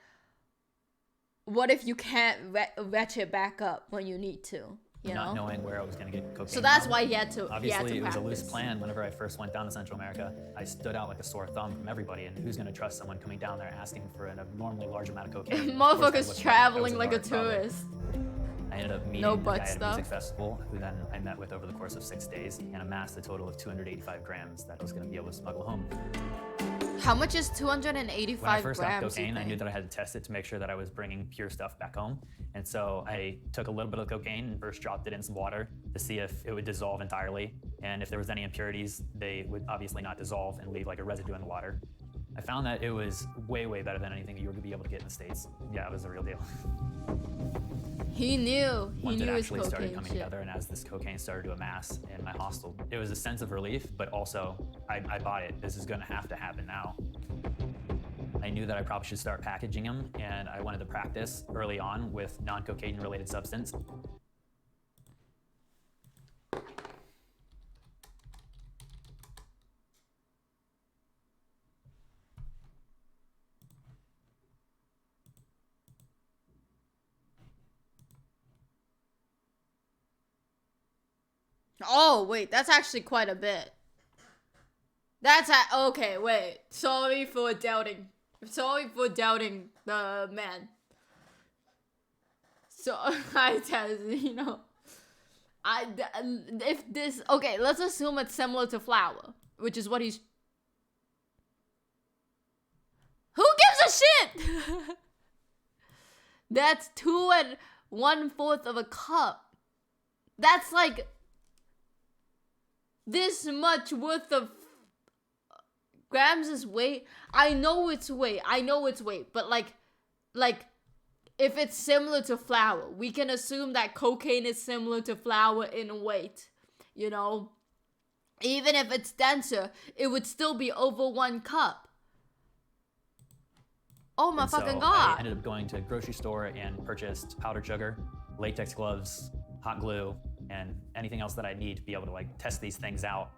what if you can't retch it back up when you need to? You not know? knowing where I was going to get cocaine. So that's from. why he had to. Obviously, it was a loose practice. plan. Whenever I first went down to Central America, I stood out like a sore thumb from everybody. And who's going to trust someone coming down there asking for an abnormally large amount of cocaine? Of course, I Motherfuckers wasn't. traveling I was like a guard, probably. tourist. I ended up meeting No a butt guy at a stuff. music festival who then I met with over the course of 6 days and amassed a total of 285 grams that I was going to be able to smuggle home. How much is 285 When I first got grams? cocaine, I knew that I had to test it to make sure that I was bringing pure stuff back home. And so I took a little bit of cocaine and first dropped it in some water to see if it would dissolve entirely. And if there was any impurities, they would obviously not dissolve and leave like a residue in the water. I found that it was way, way better than anything you were gonna be able to get in the States. Yeah, it was the real deal. He knew. He Once it knew his actually started cocaine coming shit. together and as this cocaine started to amass in my hostel, it was a sense of relief, but also I bought it. This is gonna have to happen now. I knew that I probably should start packaging them, and I wanted to practice early on with non-cocaine related substance. Oh, wait, that's actually quite a bit. Okay, wait. Sorry for doubting the man. So, I tell you know, if this, okay, let's assume it's similar to flour, which is what he's, who gives a shit? That's 2 1/4 of a cup. That's like this much worth of grams is weight. I know it's weight, but like if it's similar to flour, we can assume that cocaine is similar to flour in weight, you know? Even if it's denser, it would still be over 1 cup. Oh my fucking god. I ended up going to a grocery store and purchased powdered sugar, latex gloves, hot glue, and anything else that I need to be able to like test these things out.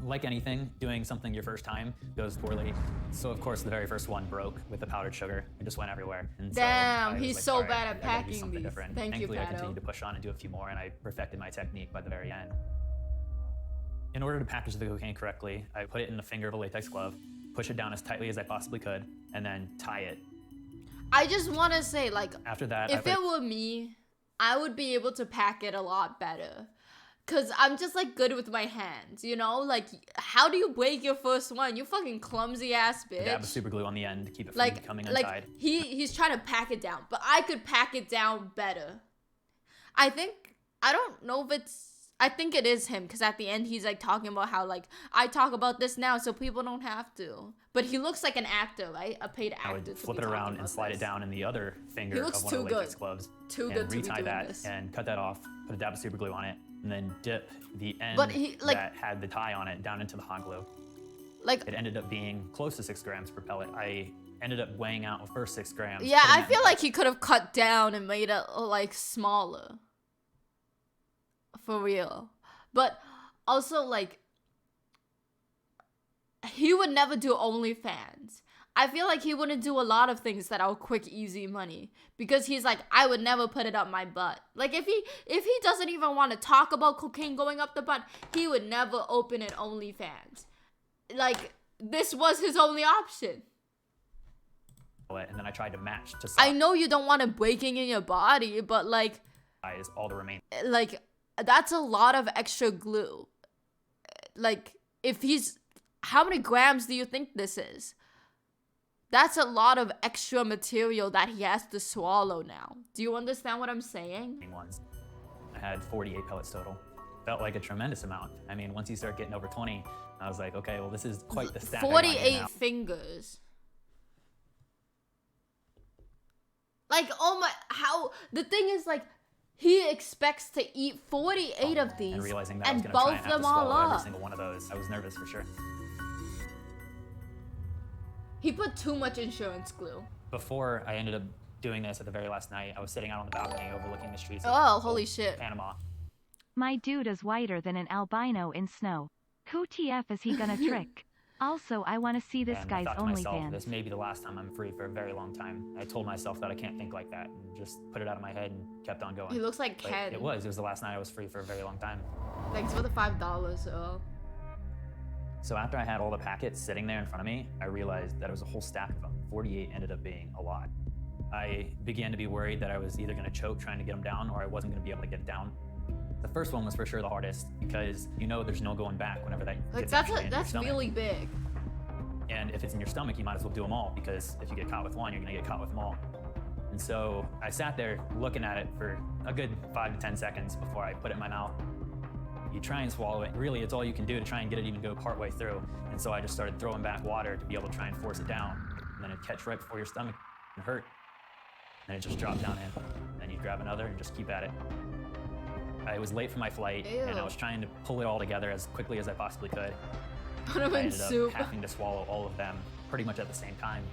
Like anything, doing something your first time goes poorly. So of course the very first one broke with the powdered sugar. It just went everywhere. And Damn, so I was he's like, so all right, bad at I gotta do packing something these. different. Thank you, Thankfully, I Pato. continued to push on and do a few more, and I perfected my technique by the very end. In order to package the cocaine correctly, I put it in the finger of a latex glove, push it down as tightly as I possibly could, and then tie it. I just want to say, like, After that, if it were me, I would be able to pack it a lot better. Cause I'm just like good with my hands, you know? Like, how do you break your first one? You fucking clumsy ass bitch. dab of super glue on the end to keep it from Like, becoming untied. he's trying to pack it down, but I could pack it down better. I don't know if it's, I think it is him, because at the end he's like talking about how like, I talk about this now so people don't have to. But he looks like an actor, right? A paid actor. I would to flip be it talking around and about slide this. it down in the other finger He of looks one of too the latex good. gloves. Too and good to be retie doing that this. and cut that off, put a dab of super glue on it, and then dip the end But he, like- that had the tie on it down into the hot glue. Like, It ended up being close to 6 grams per pellet. I ended up weighing out the first 6 grams. yeah, putting I that feel in like he could have cut down and made it like smaller. For real. But also like, he would never do OnlyFans. I feel like he wouldn't do a lot of things that are quick, easy money. Because he's like, I would never put it up my butt. Like, if he doesn't even want to talk about cocaine going up the butt, he would never open an OnlyFans. Like, this was his only option. and then I tried to match to I know you don't want it breaking in your body, but like all the remaining. that's a lot of extra glue. Like, if he's how many grams do you think this is? That's a lot of extra material that he has to swallow now. Do you understand what I'm saying? Ones. I had 48 pellets total. Felt like a tremendous amount. I mean, once you start getting over 20, I was like, okay, well, this is quite the stack. 48 fingers. Like, oh my, how, the thing is, like, he expects to eat 48 of these and realizing that I was and gonna try both and have them to all swallow every up. single one of those. I was nervous for sure. He put too much insurance glue. Before I ended up doing this at the very last night, I was sitting out on the balcony overlooking the streets Oh, of holy shit. Panama. My dude is whiter than an albino in snow. Who TF is he gonna trick? Also, I wanna see this And guy's I thought to myself, OnlyFans. this may be the last time I'm free for a very long time. I told myself that I can't think like that and just put it out of my head and kept on going. He looks like But Ken. it was the last night I was free for a very long time. Thanks for the $5, Earl. So after I had all the packets sitting there in front of me, I realized that it was a whole stack of them. 48 ended up being a lot. I began to be worried that I was either gonna choke trying to get them down or I wasn't gonna be able to get it down. The first one was for sure the hardest because you know there's no going back whenever that Like, gets that's actually in your that's stomach. really big. And if it's in your stomach, you might as well do them all because if you get caught with one, you're gonna get caught with them all. And so I sat there looking at it for a good 5 to 10 seconds before I put it in my mouth. You try and swallow it. Really, it's all you can do to try and get it even go partway through. And so I just started throwing back water to be able to try and force it down. And then it'd catch right before your stomach and hurt. And it just dropped down in. And then you grab another and just keep at it. I was late for my flight, and I was trying to pull it all together as quickly as I possibly could. Put him I in ended up soup. having to swallow all of them pretty much at the same time.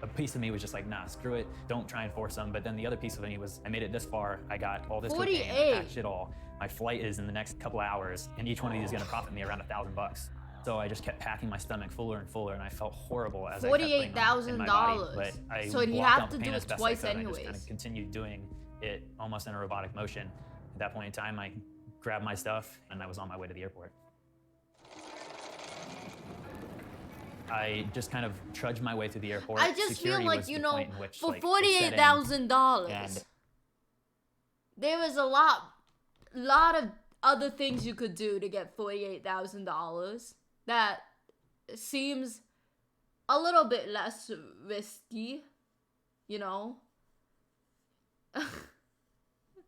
A piece of me was just like, nah, screw it, don't try and force them. But then the other piece of me was, I made it this far, I got all this cocaine, I 48. packed it all. My flight is in the next couple hours, and each one of these is gonna profit me around $1,000. So I just kept packing my stomach fuller and fuller, and I felt horrible as I kept putting them in my body. But I So you blocked have out to the pain do as it best twice I could. I just anyways. kind of continued doing it almost in a robotic motion. At that point in time, I grabbed my stuff, and I was on my way to the airport. I just kind of trudged my way through the airport. I just Security feel like, was you the know, point in which, for like, it set in, $48,000, and there was a lot of other things you could do to get $48,000 that seems a little bit less risky, you know?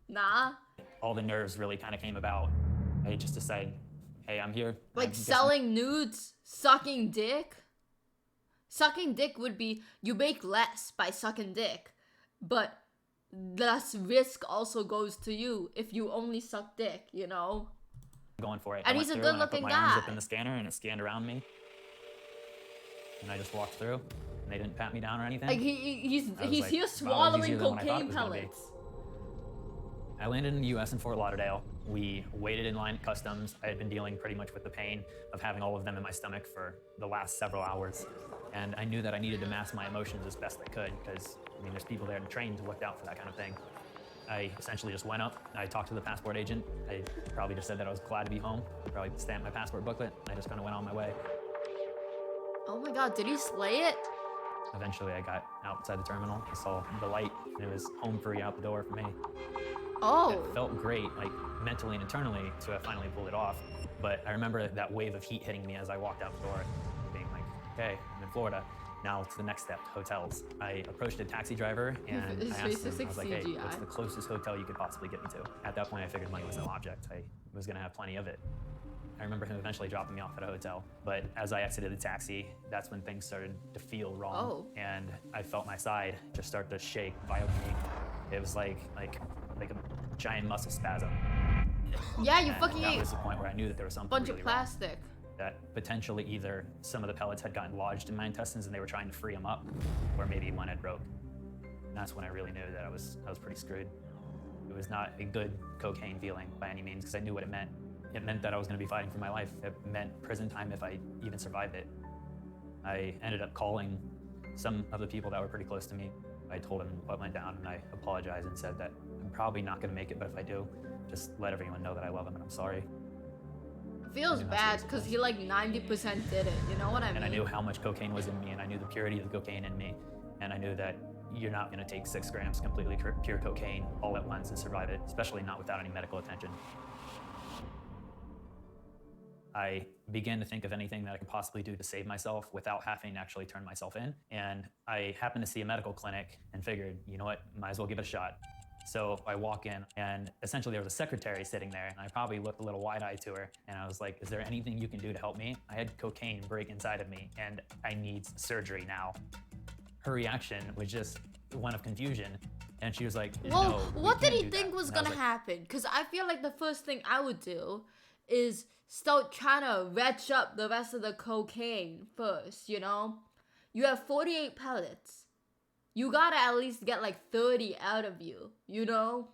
Nah. all the nerves really kind of came about. I just decided, hey, I'm here. Like I'm just- selling nudes, sucking dick. Sucking dick would be, you make less by sucking dick, but less risk also goes to you if you only suck dick, you know? going for it. And I he's went a through and I good-looking put my arms up guy. in the scanner and it scanned around me. And I just walked through and they didn't pat me down or anything. Like he's I was he's like, here wow, it was swallowing easier than what I thought it cocaine was gonna be. pellets. I landed in the US in Fort Lauderdale. We waited in line at customs. I had been dealing pretty much with the pain of having all of them in my stomach for the last several hours. And I knew that I needed to mask my emotions as best I could because, I mean, there's people there trained to look out for that kind of thing. I essentially just went up, I talked to the passport agent. I probably just said that I was glad to be home. Probably stamped my passport booklet, and I just kind of went on my way. Oh my god, did he slay it? Eventually, I got outside the terminal. I saw the light, and it was home free out the door for me. Oh. It felt great, like mentally and internally, to have finally pulled it off. But I remember that wave of heat hitting me as I walked out the door, being like, okay, I'm in Florida. Now it's the next step, hotels. I approached a taxi driver and His I face asked him, is I was like, hey, CGI. what's the closest hotel you could possibly get me to? At that point, I figured money was no object. I was gonna have plenty of it. I remember him eventually dropping me off at a hotel. But as I exited the taxi, that's when things started to feel wrong. Oh. And I felt my side just start to shake violently. It was like a giant muscle spasm. Yeah, you And fucking that ate was the point where I knew that there was something bunch really of wrong. plastic. That potentially either some of the pellets had gotten lodged in my intestines and they were trying to free them up, or maybe one had broke. And that's when I really knew that I was pretty screwed. It was not a good cocaine feeling by any means because I knew what it meant. It meant that I was going to be fighting for my life. It meant prison time if I even survived it. I ended up calling some of the people that were pretty close to me. I told them what went down and I apologized and said that I'm probably not going to make it, but if I do, just let everyone know that I love them and I'm sorry. Feels And bad that's because he like 90% did it. You know what I mean? And I knew how much cocaine was in me, and I knew the purity of the cocaine in me, and I knew that you're not going to take 6 grams completely pure cocaine all at once and survive it, especially not without any medical attention. I began to think of anything that I could possibly do to save myself without having to actually turn myself in. And I happened to see a medical clinic and figured, you know what, might as well give it a shot. So I walk in, and essentially there was a secretary sitting there, and I probably looked a little wide-eyed to her, and I was like, is there anything you can do to help me? I had cocaine break inside of me, and I need surgery now. Her reaction was just one of confusion, and she was like, well, no, what did he do think that. was And I gonna like, happen? Because I feel like the first thing I would do is start trying to retch up the rest of the cocaine first, you know? You have 48 pellets. You gotta at least get like 30 out of you, you know?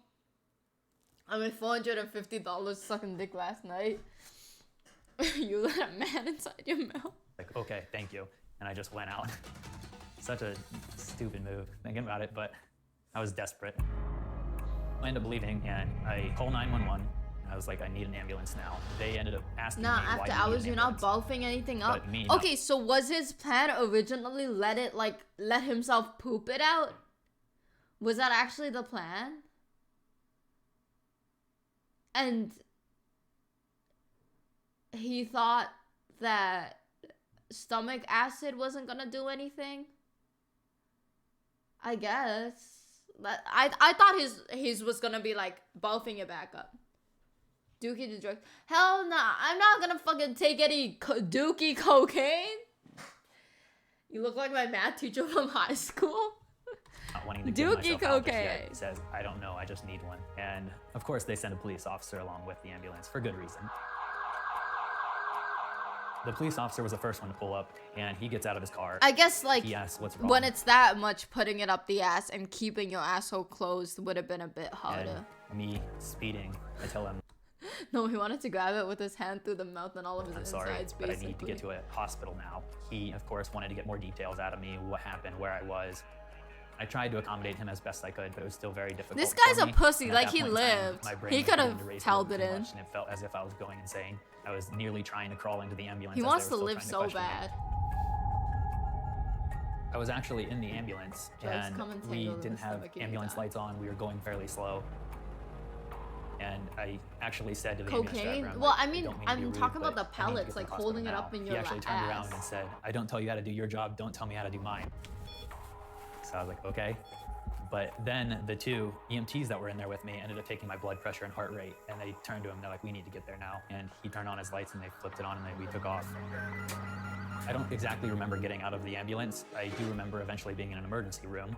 I mean, $450 sucking dick last night. You let a man inside your mouth. Like, okay, thank you. And I just went out. Such a stupid move, thinking about it, but I was desperate. I ended up leaving, and I called 911. I was like, I need an ambulance now. They ended up asking me, Nah, after hours, you're not bulking anything up. But me, no. Okay, so was his plan originally let himself poop it out? Was that actually the plan? And he thought that stomach acid wasn't gonna do anything? I guess. I thought his was gonna be like buffing it back up. Dookie the drugs. Hell nah, I'm not gonna fucking take any dookie cocaine. You look like my math teacher from high school. Not wanting to give Dookie myself out just cocaine. yet. He says, I don't know, I just need one. And of course they send a police officer along with the ambulance for good reason. The police officer was the first one to pull up, and he gets out of his car. I guess like He asks what's wrong. when it's that much, putting it up the ass and keeping your asshole closed would have been a bit and harder. me speeding, I tell him, No, he wanted to grab it with his hand through the mouth and all of his I'm insides, sorry, but basically. I need to get to a hospital now. He, of course, wanted to get more details out of me, what happened, where I was. I tried to accommodate him as best I could, but it was still very difficult. This for guy's a me. pussy, And at like, that he point in time, lived. my brain He was could've beginning to race a held little it too in. much, and it felt as if I was going insane. I was nearly trying to crawl into the ambulance. He as wants they to were live still so trying to question me. bad. I was actually in the ambulance, Drugs and come and we tangle in didn't the have stomach and you ambulance die. lights on. We were going fairly slow. And I actually said to the ambulance Cocaine? driver, I'm Well, like, I mean, don't mean to be I'm rude, talking about but the I need to pellets, get to like the holding it hospital up in now. your He actually turned around ass. and said, I don't tell you how to do your job, don't tell me how to do mine. So I was like, okay. But then the two EMTs that were in there with me ended up taking my blood pressure and heart rate, and they turned to him, they're like, we need to get there now. And he turned on his lights and they flipped it on and we took off. I don't exactly remember getting out of the ambulance. I do remember eventually being in an emergency room.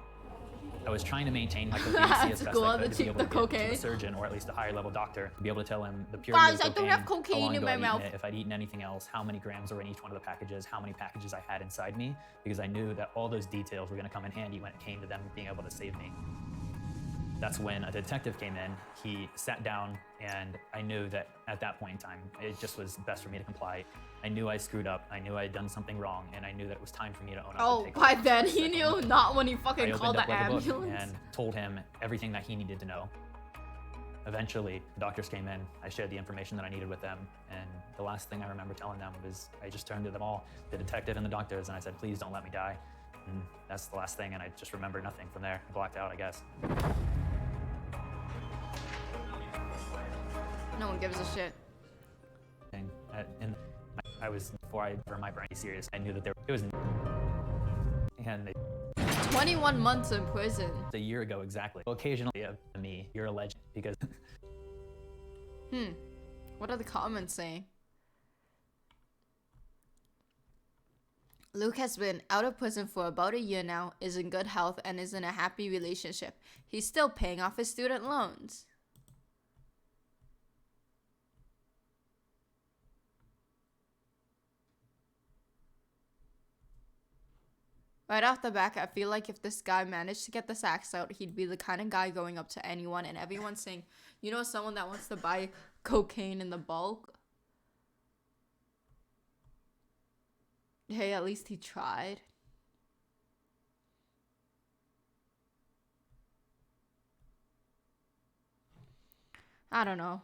I was trying to maintain my cocaine as To best go I on could the to be able to cheap, the get to cocaine. the surgeon, or at least a higher level doctor, to be able to tell him the purity Guys, of I the don't have cocaine how long in ago my I'd mouth. eaten it, if I'd eaten anything else, how many grams were in each one of the packages, how many packages I had inside me, because I knew that all those details were going to come in handy when it came to them being able to save me. That's when a detective came in. He sat down, and I knew that at that point in time, it just was best for me to comply. I knew I screwed up. I knew I had done something wrong, and I knew that it was time for me to own up. Oh, and take by ownership. then he So knew, not when he I fucking opened called up the like a book ambulance. and told him everything that he needed to know. Eventually, the doctors came in. I shared the information that I needed with them, and the last thing I remember telling them was I just turned to them all, the detective and the doctors, and I said, please don't let me die. And that's the last thing, and I just remember nothing from there. I blacked out, I guess. No one gives a shit. And I was, before I for my brain serious, I knew that it was, and 21 months in prison. a year ago exactly. Occasionally, to me, you're a legend because What are the comments saying? Luke has been out of prison for about a year now, is in good health, and is in a happy relationship. He's still paying off his student loans. Right off the back, I feel like if this guy managed to get this axe out, he'd be the kind of guy going up to anyone and everyone saying, you know, someone that wants to buy cocaine in the bulk? Hey, at least he tried. I don't know.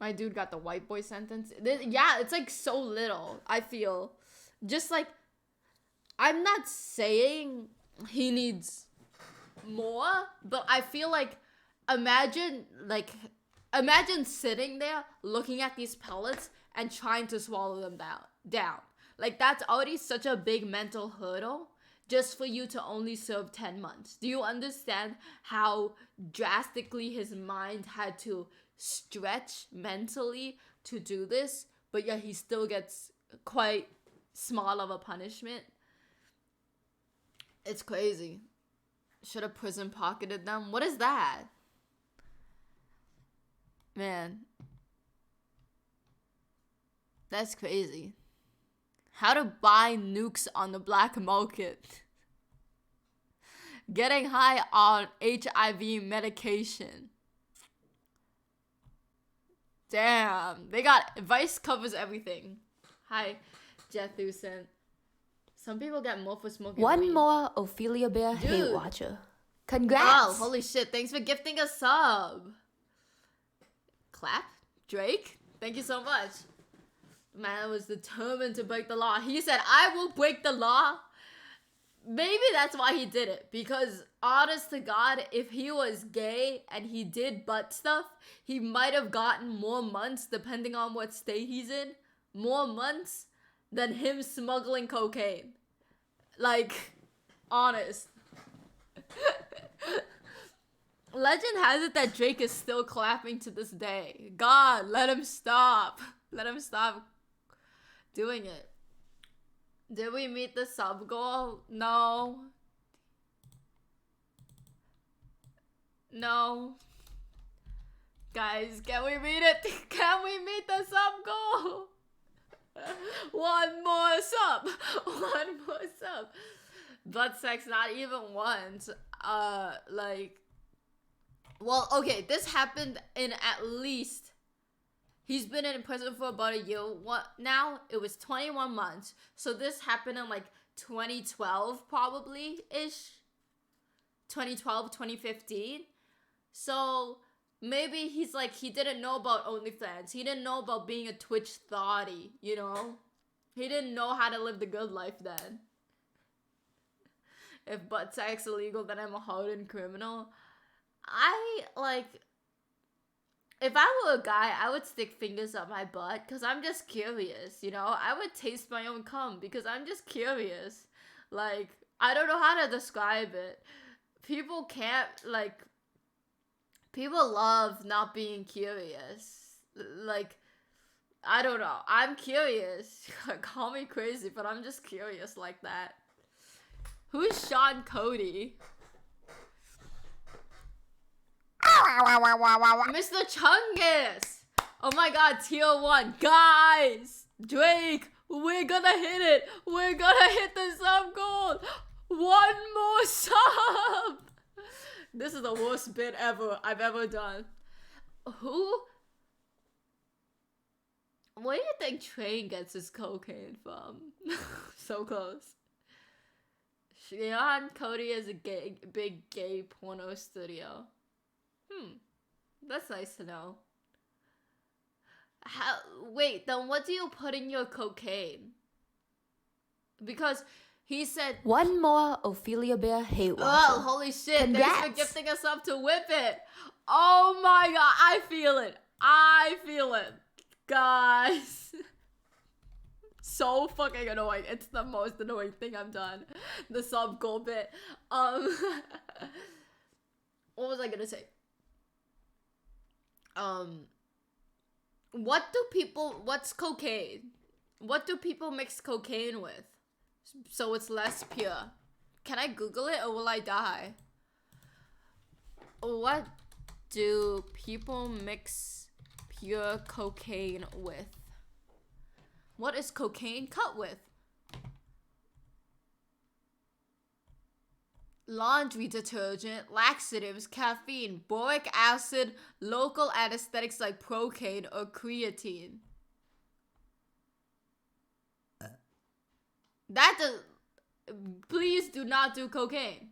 My dude got the white boy sentence. Yeah, it's like so little, I feel. Just like, I'm not saying he needs more, but I feel like imagine sitting there looking at these pellets and trying to swallow them down. Like, that's already such a big mental hurdle just for you to only serve 10 months. Do you understand how drastically his mind had to stretch mentally to do this, but yet he still gets quite small of a punishment? It's crazy. Should have prison pocketed them. What is that? Man. That's crazy. How to buy nukes on the black market. Getting high on HIV medication. Damn. They got Vice covers everything. Hi, Jethusen. Some people get more for smoking One weed. more Ofelia Bear Dude. hate watcher. Congrats! Oh, holy shit. Thanks for gifting a sub. Clap? Drake? Thank you so much. Man was determined to break the law. He said, I will break the law. Maybe that's why he did it. Because, honest to God, if he was gay and he did butt stuff, he might have gotten more months, depending on what state he's in. More months than him smuggling cocaine. Like, honest. Legend has it that Drake is still clapping to this day. God, let him stop. Let him stop doing it. Did we meet the sub goal? No. No. Guys, can we meet it? Can we meet the sub goal? One more sub. One more sub. Butt sex, not even once. Like, well, okay, this happened in at least, he's been in prison for about a year. What now? It was 21 months. So this happened in like 2012 probably ish. 2012, 2015. So maybe he's like, he didn't know about OnlyFans. He didn't know about being a Twitch thotty, you know? He didn't know how to live the good life then. If butt sex illegal, then I'm a hardened criminal. If I were a guy, I would stick fingers up my butt because I'm just curious, you know? I would taste my own cum because I'm just curious. Like, I don't know how to describe it. People can't, like, people love not being curious. Like, I don't know. I'm curious. Call me crazy, but I'm just curious like that. Who's Sean Cody? Mr. Chungus! Oh my god, tier 1. Guys! Drake! We're gonna hit it! We're gonna hit the sub goal! One more sub! This is the worst bit ever I've ever done. Who? Where do you think Train gets his cocaine from? So close. Sean Cody is a big gay porno studio. That's nice to know. Wait, then what do you put in your cocaine? Because he said... One more Ofelia Bear hate watcher. Oh, holy shit. Congrats. Thanks for gifting us up to Whip It. Oh my god, I feel it. I feel it. Guys. So fucking annoying. It's the most annoying thing I've done. The sub goal bit. What was I gonna say? What's cocaine? What do people mix cocaine with? So it's less pure. Can I Google it or will I die? What do people mix pure cocaine with? What is cocaine cut with? Laundry detergent, laxatives, caffeine, boric acid, local anesthetics like procaine or creatine. Please do not do cocaine.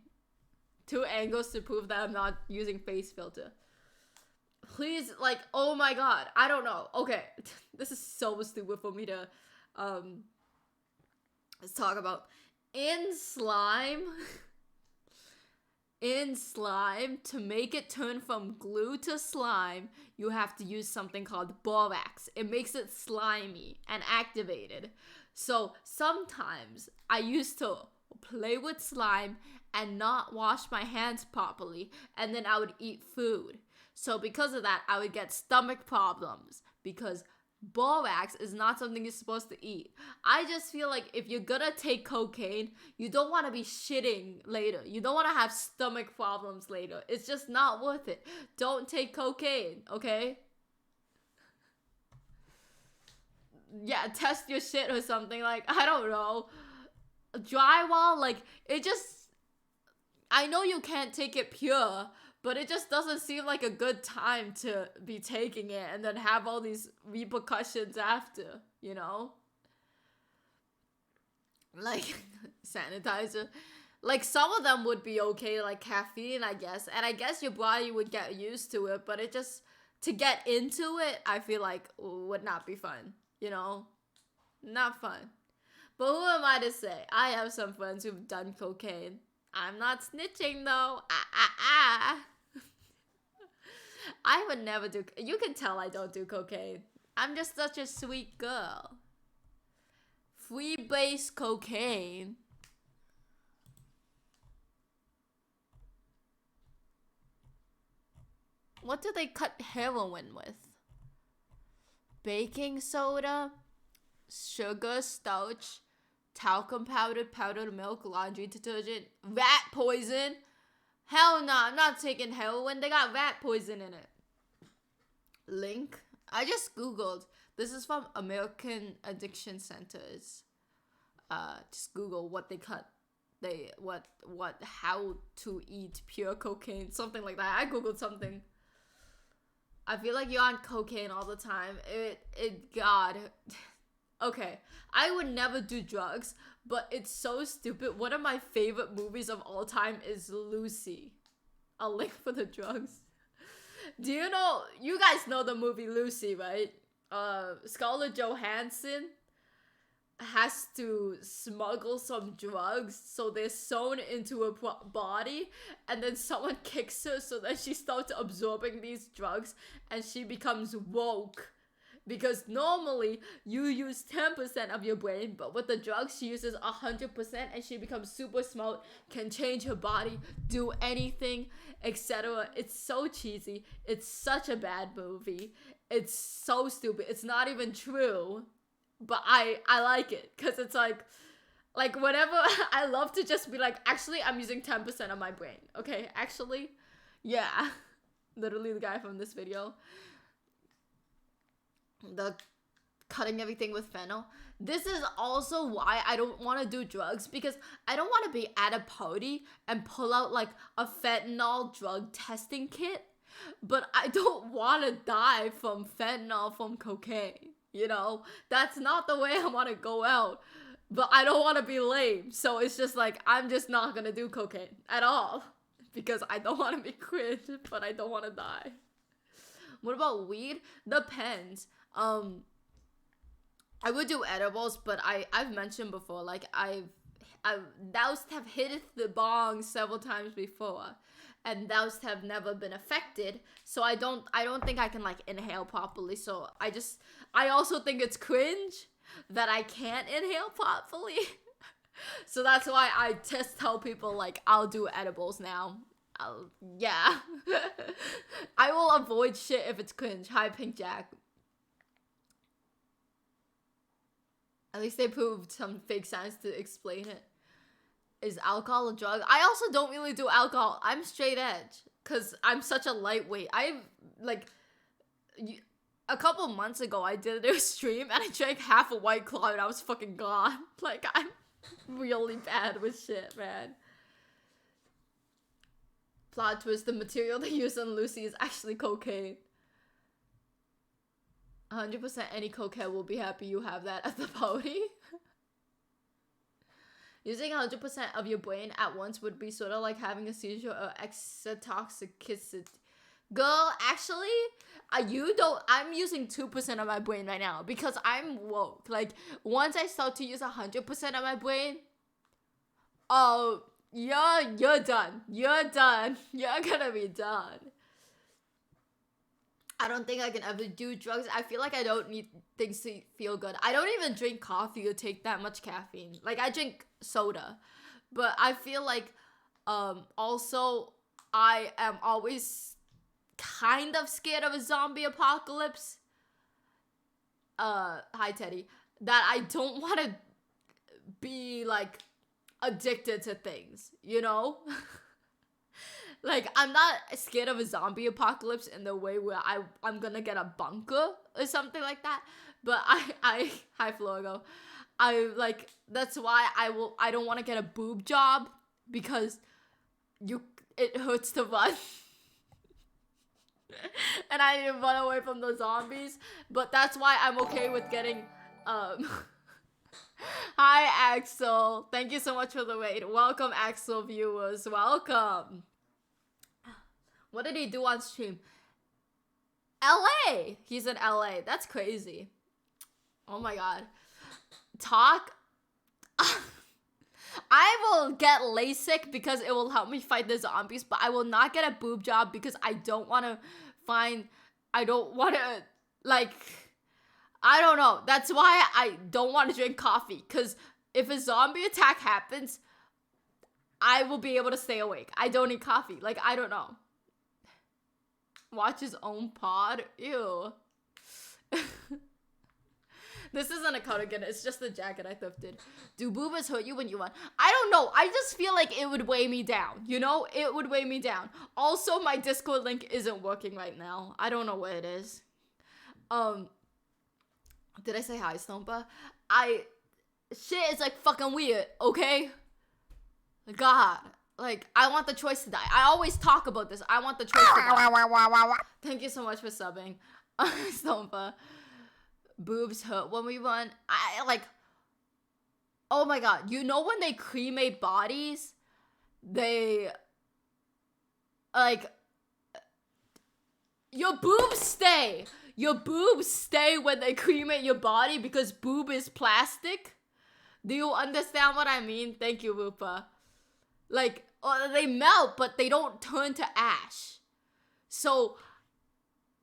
2 angles to prove that I'm not using face filter. Please, like, oh my god, I don't know. Okay, this is so stupid for me to, let's talk about. In slime, in slime, to make it turn from glue to slime, you have to use something called borax. It makes it slimy and activated. So sometimes I used to play with slime and not wash my hands properly, and then I would eat food. So because of that, I would get stomach problems because borax is not something you're supposed to eat. I just feel like if you're gonna take cocaine, you don't want to be shitting later. You don't want to have stomach problems later. It's just not worth it. Don't take cocaine, okay? Yeah, test your shit or something. Like, I don't know. Drywall, like, it just... I know you can't take it pure, but it just doesn't seem like a good time to be taking it and then have all these repercussions after, you know? Like, sanitizer. Like, some of them would be okay, like caffeine, I guess. And I guess your body would get used to it, but it just, to get into it, I feel like would not be fun, you know? Not fun. But who am I to say? I have some friends who've done cocaine. I'm not snitching, though. I would never do... You can tell I don't do cocaine. I'm just such a sweet girl. Free-base cocaine. What do they cut heroin with? Baking soda, sugar, starch, talcum powder, powdered milk, laundry detergent, rat poison. Hell no, I'm not taking heroin. They got rat poison in it. Link. I just googled. This is from American Addiction Centers. Just Google what they cut. How to eat pure cocaine. Something like that. I googled something. I feel like you're on cocaine all the time. God. Okay, I would never do drugs, but it's so stupid. One of my favorite movies of all time is Lucy. I'll link for the drugs. Do you know, you guys know the movie Lucy, right? Scarlett Johansson has to smuggle some drugs, so they're sewn into her body, and then someone kicks her so that she starts absorbing these drugs, and she becomes woke. Because normally, you use 10% of your brain, but with the drugs, she uses 100%, and she becomes super smart, can change her body, do anything, etc. It's so cheesy. It's such a bad movie. It's so stupid. It's not even true, but I like it, because it's like whenever, I love to just be like, actually, I'm using 10% of my brain, okay? Actually, yeah. Literally the guy from this video. The cutting everything with fentanyl. This is also why I don't want to do drugs, because I don't want to be at a party and pull out like a fentanyl drug testing kit, but I don't want to die from fentanyl from cocaine, you know? That's not the way I want to go out, but I don't want to be lame, so it's just like, I'm just not gonna do cocaine at all, because I don't want to be cringe, but I don't want to die. What about weed? Depends. I would do edibles, but I've mentioned before, like I've doused have hit the bong several times before, and doused have never been affected, so I don't think I can like inhale properly. So I also think it's cringe that I can't inhale properly. So that's why I just tell people like I'll do edibles now. Yeah. I will avoid shit if it's cringe. Hi, Pink Jack. At least they proved some fake science to explain it. Is alcohol a drug? I also don't really do alcohol. I'm straight edge because I'm such a lightweight. A couple months ago, I did a stream and I drank half a White Claw and I was fucking gone. Like, I'm really bad with shit, man. Plot twist, the material they use on Lucy is actually cocaine. 100% any cokehead will be happy you have that at the party. Using 100% of your brain at once would be sort of like having a seizure or exotoxicity. Girl, actually, I'm using 2% of my brain right now because I'm woke. Like, once I start to use 100% of my brain, you're done. You're done. You're gonna be done. I don't think I can ever do drugs. I feel like I don't need things to feel good. I don't even drink coffee or take that much caffeine. Like, I drink soda. But I feel like, also, I am always kind of scared of a zombie apocalypse. Hi, Teddy. That I don't want to be, like, addicted to things, you know? Like, I'm not scared of a zombie apocalypse in the way where I'm gonna get a bunker or something like that. But hi Florgo. That's why I don't want to get a boob job, because it hurts to run. And I need to run away from the zombies. But that's why I'm okay with getting, Hi, Axel. Thank you so much for the raid. Welcome, Axel viewers. Welcome. What did he do on stream? LA! He's in LA. That's crazy. Oh my god. Talk. I will get LASIK because it will help me fight the zombies, but I will not get a boob job because I don't want to I don't know. That's why I don't want to drink coffee, because if a zombie attack happens, I will be able to stay awake. I don't need coffee. Like, I don't know. Watch his own pod? Ew. This isn't a cardigan, it's just the jacket I thrifted. Do boobas hurt you when you run? I don't know. I just feel like it would weigh me down. You know? It would weigh me down. Also, my Discord link isn't working right now. I don't know where it is. Did I say hi, Stompa? Shit is like fucking weird, okay? God. Like, I want the choice to die. I always talk about this. I want the choice to die. Thank you so much for subbing. Stompa. Boobs hurt when we run. Oh my god. You know when they cremate bodies? They... Like... Your boobs stay. Your boobs stay when they cremate your body because boob is plastic. Do you understand what I mean? Thank you, Rupa. Like, they melt, but they don't turn to ash. So,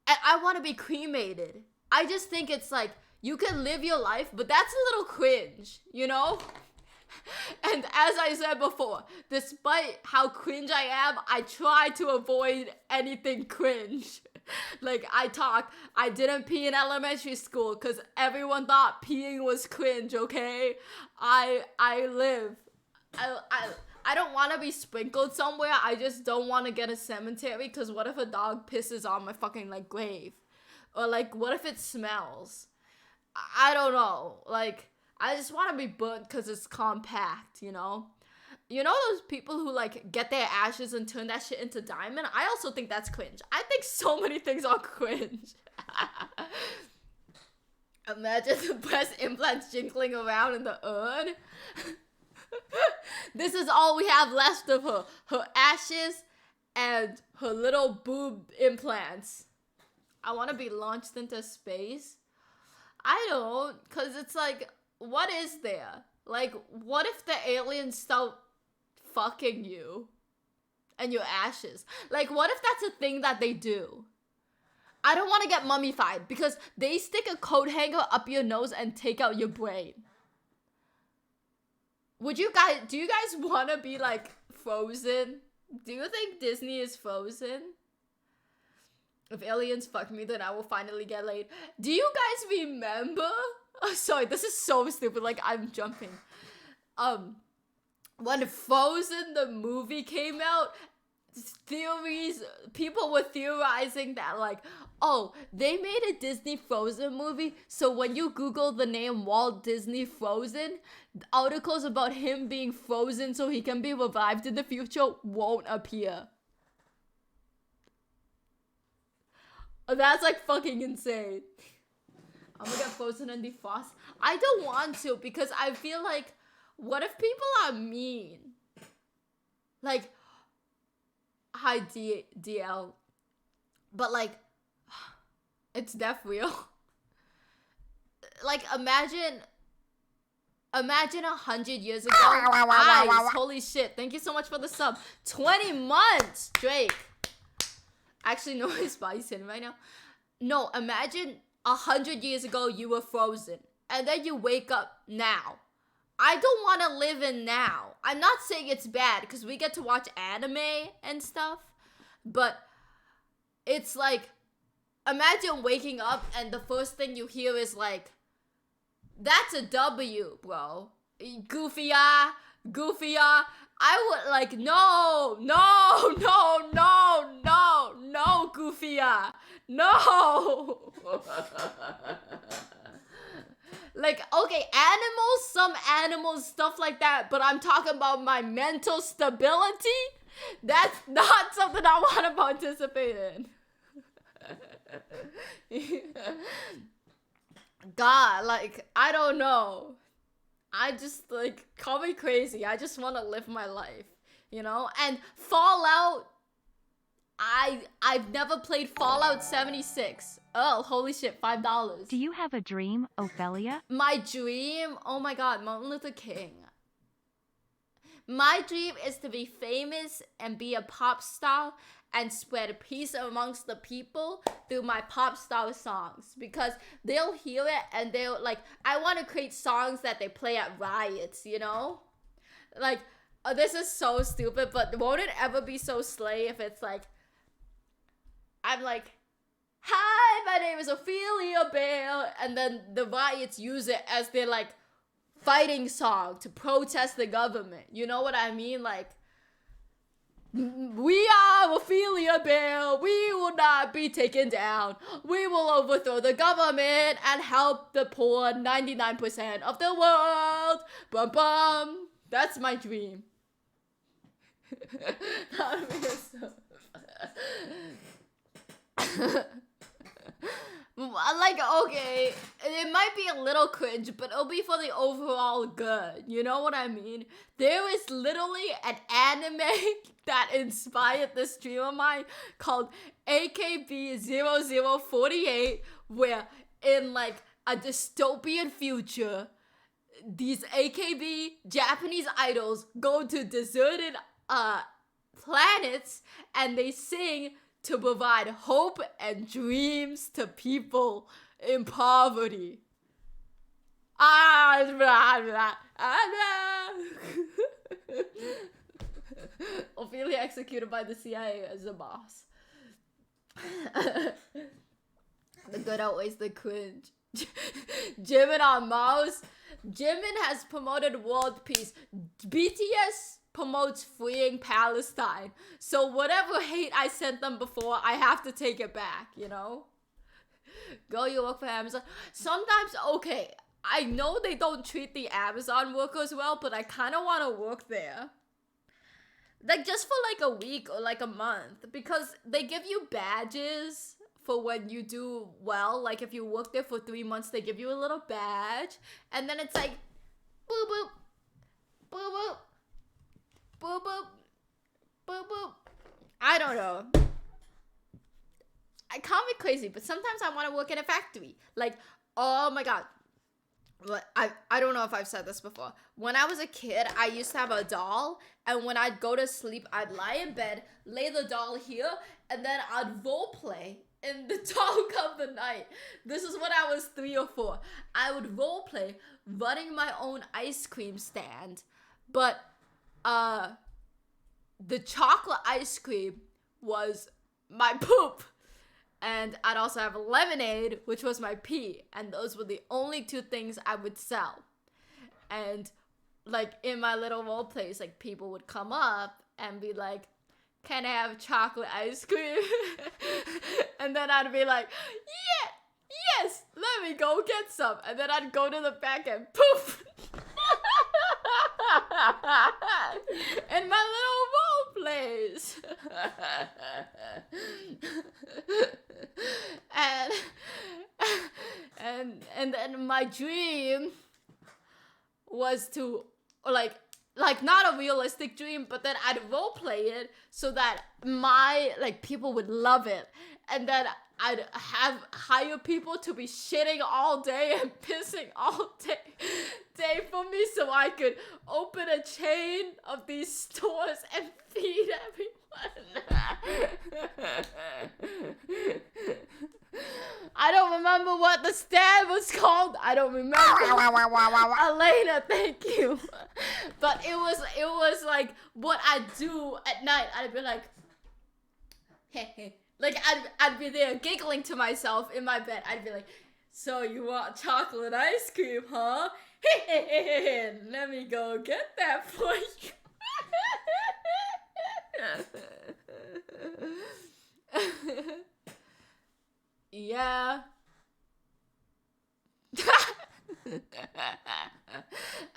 I want to be cremated. I just think it's like, you can live your life, but that's a little cringe, you know? And as I said before, despite how cringe I am, I try to avoid anything cringe. Like, I didn't pee in elementary school because everyone thought peeing was cringe, okay? I live. I don't want to be sprinkled somewhere. I just don't want to get a cemetery because what if a dog pisses on my fucking, like, grave? Or, like, what if it smells? I don't know. Like, I just want to be burnt because it's compact, you know? You know those people who, like, get their ashes and turn that shit into diamond? I also think that's cringe. I think so many things are cringe. Imagine the breast implants jiggling around in the urn. This is all we have left of her. Her ashes and her little boob implants. I want to be launched into space. I don't, because it's like, what is there? Like, what if the aliens start fucking you and your ashes? Like, what if that's a thing that they do? I don't want to get mummified because they stick a coat hanger up your nose and take out your brain. Do you guys want to be like Frozen? Do you think Disney is Frozen? If aliens fuck me, then I will finally get laid. Do you guys remember? Oh, sorry, this is so stupid. Like, I'm jumping. When Frozen the movie came out, people were theorizing that, like, oh, they made a Disney Frozen movie, so when you Google the name Walt Disney Frozen, articles about him being frozen so he can be revived in the future won't appear. That's like fucking insane. I'm gonna get frozen and defrost. I don't want to because I feel like, what if people are mean? Like, hi DL. But like, it's death real. Like, imagine Imagine 100 years ago. Eyes, holy shit. Thank you so much for the sub. 20 months, Drake. Actually, no, it's Bison right now. No, imagine 100 years ago you were frozen. And then you wake up now. I don't want to live in now. I'm not saying it's bad because we get to watch anime and stuff. But it's like, imagine waking up and the first thing you hear is like, that's a W, bro. Goofy, goofy. I would like, no, Goofy, no. Like, okay, animals, some animals, stuff like that, but I'm talking about my mental stability. That's not something I want to participate in. God, like, I don't know. I just, like, call me crazy. I just want to live my life, you know? And Fallout, I've never played Fallout 76. Oh, holy shit, $5. Do you have a dream, Ophelia? My dream? Oh my god, Martin Luther King. My dream is to be famous and be a pop star and spread peace amongst the people through my pop star songs, because they'll hear it and they'll like, I want to create songs that they play at riots, you know? Like, this is so stupid, but won't it ever be so slay if it's like, I'm like, hi, my name is Ofelia Bear, and then the riots use it as their like fighting song to protest the government. You know what I mean? Like, we are Ofelia Bear. We will not be taken down. We will overthrow the government and help the poor 99% of the world. Bum bum. That's my dream. That would be so. Like, okay, it might be a little cringe, but it'll be for the overall good. You know what I mean? There is literally an anime that inspired this stream of mine called AKB0048, where in like a dystopian future, these AKB Japanese idols go to deserted planets and they sing to provide hope and dreams to people in poverty. Ophelia executed by the CIA as a boss. The good outweighs the cringe. Jimin on Mars. Jimin has promoted world peace. BTS promotes freeing Palestine. So whatever hate I sent them before, I have to take it back, you know? Girl, you work for Amazon. Sometimes, okay, I know they don't treat the Amazon workers well, but I kind of want to work there. Like, just for like a week or like a month. Because they give you badges for when you do well. Like, if you work there for 3 months, they give you a little badge. And then it's like, boop, boop, boop, boop. Boop, boop, boop, boop. I don't know. I call me crazy, but sometimes I want to work in a factory. Like, oh my god. I don't know if I've said this before. When I was a kid, I used to have a doll, and when I'd go to sleep, I'd lie in bed, lay the doll here, and then I'd roleplay in the dark of the night. This is when I was 3 or 4. I would roleplay running my own ice cream stand, but the chocolate ice cream was my poop, and I'd also have lemonade, which was my pee, and those were the only 2 things I would sell. And like in my little role plays, like people would come up and be like, can I have chocolate ice cream? And then I'd be like, yeah, yes, let me go get some. And then I'd go to the back and poof. In my little role plays. and then my dream was to like not a realistic dream, but then I'd role play it so that my like people would love it, and then I'd hire people to be shitting all day and pissing all day for me so I could open a chain of these stores and feed everyone. I don't remember what the stand was called. I don't remember. Elena, thank you. But it was like what I do at night. I'd be like, hey. Like, I'd be there giggling to myself in my bed. I'd be like, so you want chocolate ice cream, huh? Let me go get that for you. Yeah.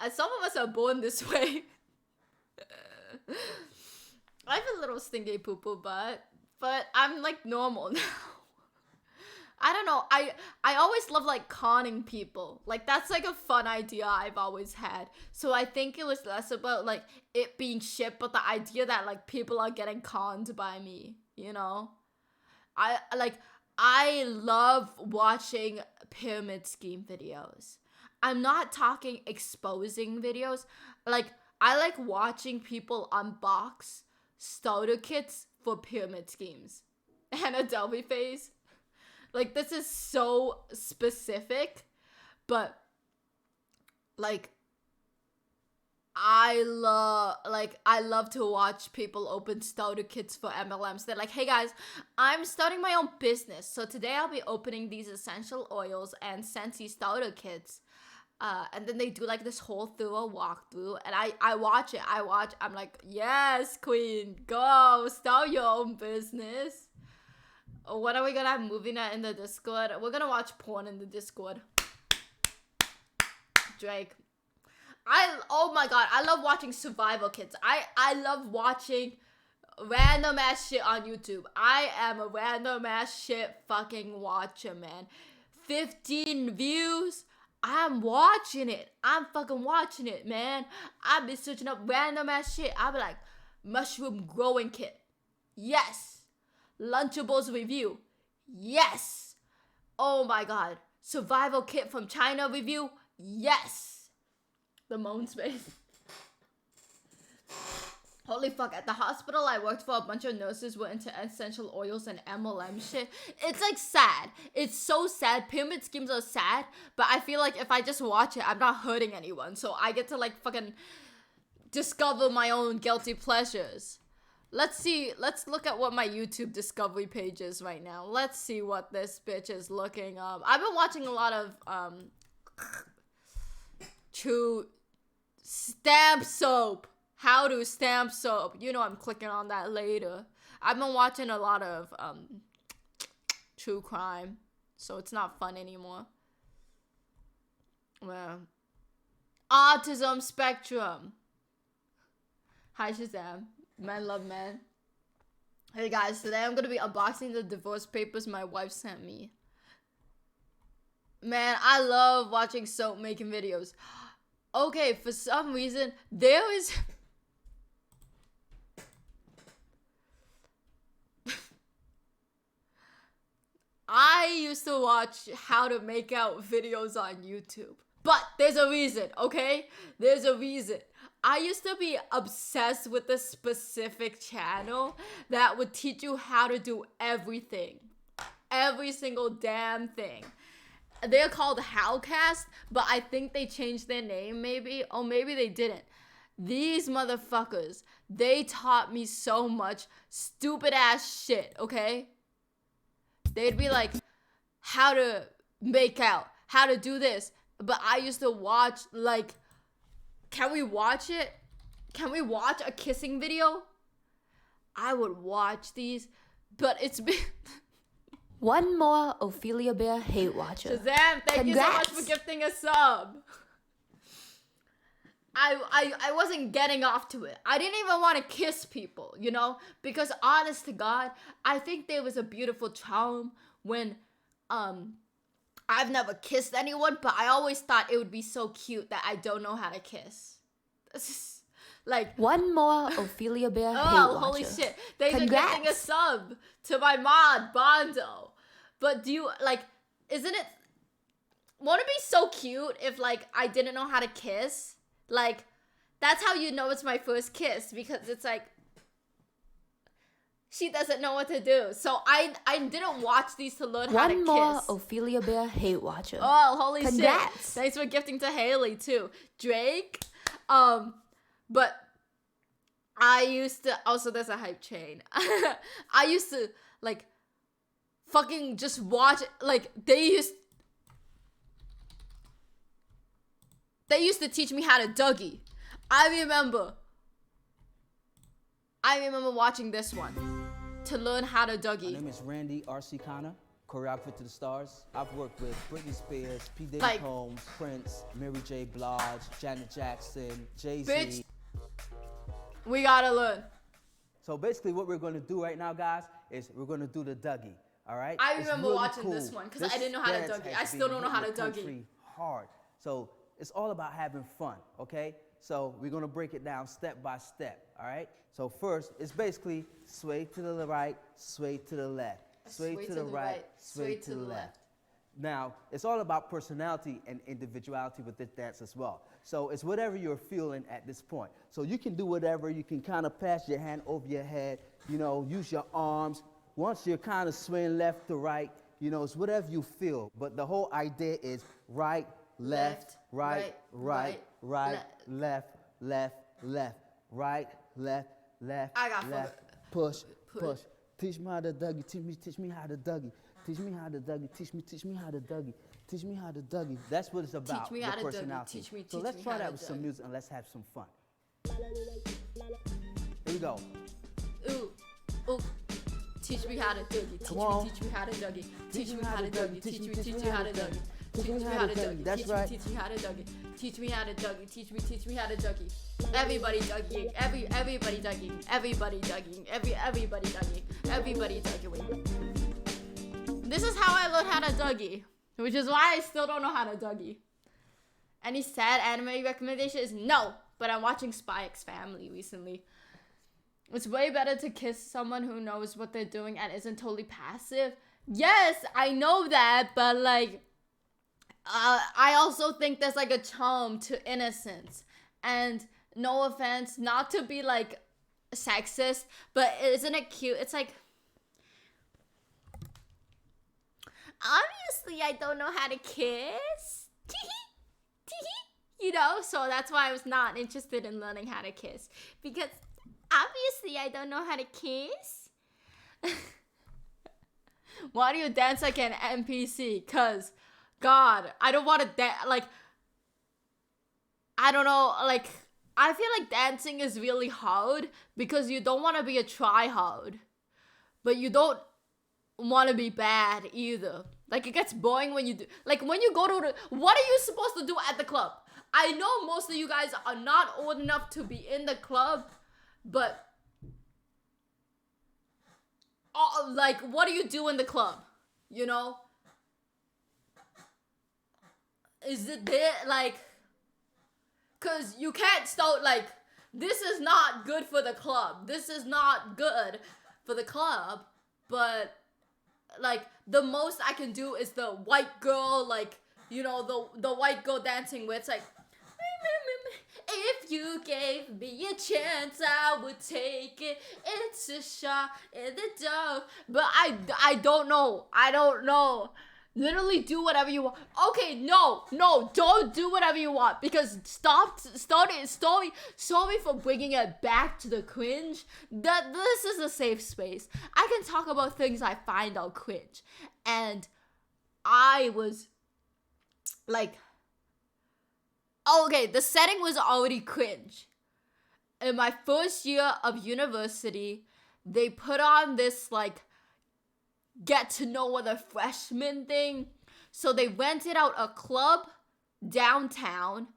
And some of us are born this way. I have a little stinky poo-poo butt. But I'm like normal now. I don't know. I always love like conning people. Like that's like a fun idea I've always had. So I think it was less about like it being shit, but the idea that like people are getting conned by me, you know? I love watching pyramid scheme videos. I'm not talking exposing videos. Like I like watching people unbox starter kits for pyramid schemes and Adobe phase. Like this is so specific, but like I love to watch people open starter kits for MLMs. They're like, hey guys, I'm starting my own business, so today I'll be opening these essential oils and Scentsy starter kits. And then they do like this whole thorough walkthrough, and I watch it. I'm like, yes, queen, go start your own business. When are we gonna have movie night in the Discord? We're gonna watch porn in the Discord. Drake. Oh my god, I love watching survival kits. I love watching random ass shit on YouTube. I am a random ass shit fucking watcher, man. 15 views. I'm watching it. I'm fucking watching it, man. I've been searching up random ass shit. I'll be like, mushroom growing kit. Yes. Lunchables review. Yes. Oh my god. Survival kit from China review. Yes. The moan space. Holy fuck, at the hospital I worked for, a bunch of nurses were into essential oils and MLM shit. It's like sad. It's so sad. Pyramid schemes are sad, but I feel like if I just watch it, I'm not hurting anyone. So I get to like fucking discover my own guilty pleasures. Let's see. Let's look at what my YouTube discovery page is right now. Let's see what this bitch is looking up. I've been watching a lot of true stamp soap. How to stamp soap. You know I'm clicking on that later. I've been watching a lot of true crime, so it's not fun anymore. Well, autism spectrum. Hi Shazam. Men love men. Hey guys, today I'm gonna be unboxing the divorce papers my wife sent me. Man, I love watching soap making videos. Okay, for some reason, there is... I used to watch how to make out videos on YouTube. But there's a reason, okay? There's a reason. I used to be obsessed with a specific channel that would teach you how to do everything. Every single damn thing. They're called Howcast, but I think they changed their name maybe. Or maybe they didn't. These motherfuckers, they taught me so much stupid ass shit, okay? They'd be like, how to make out, how to do this. But I used to watch, like, can we watch it? Can we watch a kissing video? I would watch these, but it's been... One more Ofelia Bear hate watcher. Shazam, thank you so much for gifting a sub. I wasn't getting off to it. I didn't even want to kiss people, you know? Because honest to God, I think there was a beautiful charm when, I've never kissed anyone, but I always thought it would be so cute that I don't know how to kiss. This is, like... One more Ofelia Bear hate Oh, watcher. holy shit. Thanks for gifting a sub to my mod, Bondo. But do you, like, isn't it, won't it be so cute if, like, I didn't know how to kiss? Like, that's how you know it's my first kiss, because it's like, she doesn't know what to do. So I didn't watch these to learn how to kiss. One more Ophelia Bear hate watcher. Oh, holy Congrats. shit. Thanks for gifting to Haley, too. Drake. But I used to, also there's a hype chain. I used to, like, fucking just watch, like, they used to teach me how to Dougie. I remember watching this one to learn how to Dougie. My name is Randy R.C. Connor, choreographer to the stars. I've worked with Britney Spears, P. Diddy Like- Combs, Prince, Mary J. Blige, Janet Jackson, Jay-Z. Bitch. We gotta learn. So basically what we're going to do right now, guys, is we're going to do the Dougie, all right? I It's remember really watching cool. this one, 'cause I didn't know how to dance Dougie. has I still don't know how to hitting the Dougie. country hard. So it's all about having fun, okay? So we're going to break it down step by step, all right? So first, it's basically sway to the right, sway to the left. Sway to the right, sway to the left. Now, it's all about personality and individuality with this dance as well. So it's whatever you're feeling at this point. So you can do whatever. You can kind of pass your hand over your head, you know, use your arms. Once you're kind of swaying left to right, you know, it's whatever you feel. But the whole idea is right, left, right, left, right, left, I got left, push. Teach me how to Dougie, teach me how to Dougie. Teach me how to Dougie, teach me how to Dougie. Teach me how to Dougie. That's what it's about, me how the to Dougie. personality. Teach So me let's try how that to with some Dougie. music and let's have some fun. Here we go. Ooh, ooh. Teach me how to Dougie. Come on. Teach me how to Dougie. Teach me how to Dougie. Teach me how to Dougie. Teach me how to Dougie. That's right. Teach me how to Dougie. Teach me how to Dougie. Teach me how to Dougie. Everybody Dougieing. Everybody Dougieing. Everybody Dougieing. Everybody Dougieing. Everybody Dougieing. This is how I learned how to Dougie, which is why I still don't know how to Dougie. Any sad anime recommendations? No, but I'm watching Spy X Family recently. It's way better to kiss someone who knows what they're doing and isn't totally passive. Yes, I know that, but like, I also think there's like a charm to innocence. And no offense, not to be like sexist, but isn't it cute? It's like, obviously I don't know how to kiss. You know, so that's why I was not interested in learning how to kiss. Because obviously I don't know how to kiss. Why do you dance like an NPC? Cause, God, I don't want to dance, like, I don't know, like, I feel like dancing is really hard because you don't want to be a try-hard. But you don't want to be bad either. Like, it gets boring when you do, like, when you go to the, what are you supposed to do at the club? I know most of you guys are not old enough to be in the club, but like, what do you do in the club? You know? Is it there, like, cause you can't start, like, this is not good for the club. This is not good for the club, but, like, the most I can do is the white girl, like, you know, the white girl dancing where it's like, if you gave me a chance, I would take it. It's a shot in the dark. But I don't know. I don't know. Literally do whatever you want. Okay, no, don't do whatever you want. Because sorry for bringing it back to the cringe. This is a safe space. I can talk about things I find out cringe. And I was like, okay, the setting was already cringe. In my first year of university, they put on this, like, get to know other freshmen thing. So they rented out a club downtown,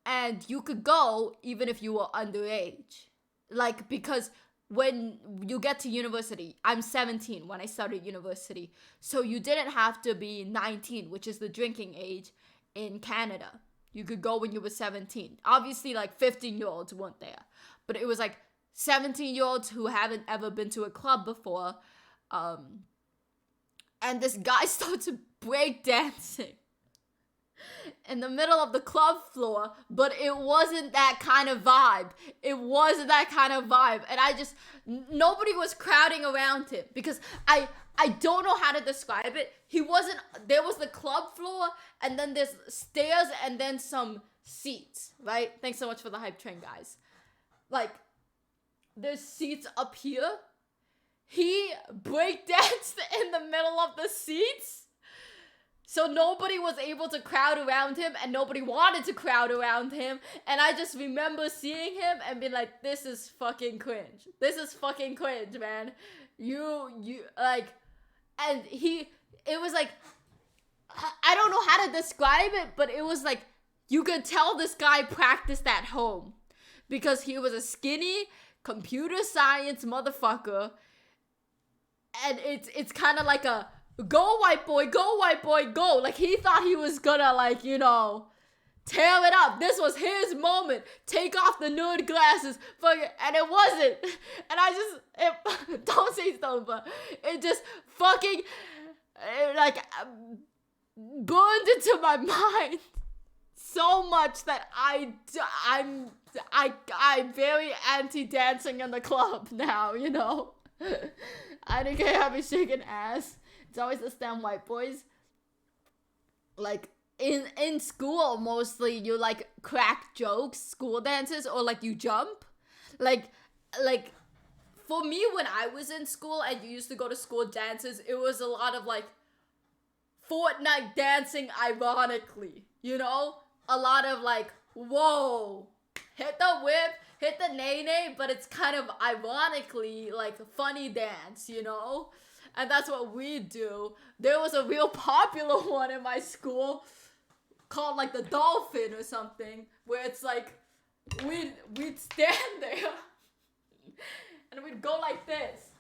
and you could go even if you were underage. Like, because when you get to university, I'm 17 when I started university, so you didn't have to be 19, which is the drinking age in Canada. You could go when you were 17. Obviously, like, 15-year-olds weren't there. But it was, like, 17-year-olds who haven't ever been to a club before, and this guy starts break dancing in the middle of the club floor, but it wasn't that kind of vibe. It wasn't that kind of vibe. And nobody was crowding around him because I don't know how to describe it. There was the club floor and then there's stairs and then some seats, right? Thanks so much for the hype train, guys. Like, there's seats up here. He breakdanced in the middle of the seats. So nobody was able to crowd around him and nobody wanted to crowd around him. And I just remember seeing him and being like, this is fucking cringe. This is fucking cringe, man. It was like, I don't know how to describe it, but it was like, you could tell this guy practiced at home. Because he was a skinny computer science motherfucker. And it's kind of like a, go white boy, go. Like, he thought he was gonna, like, you know, tear it up. This was his moment. Take off the nerd glasses. And it wasn't. And don't say stuff, but it just fucking, burned into my mind so much that I'm very anti-dancing in the club now, you know? I don't care how me shaking ass. It's always the STEM white boys. Like, in school, mostly, you, like, crack jokes, school dances, or, like, you jump. Like, for me, when I was in school and you used to go to school dances, it was a lot of, like, Fortnite dancing ironically, you know? A lot of, like, whoa, hit the whip, hit the nay-nay, but it's kind of ironically, like, funny dance, you know? And that's what we do. There was a real popular one in my school called, like, the dolphin or something, where it's like, we'd stand there and we'd go like this.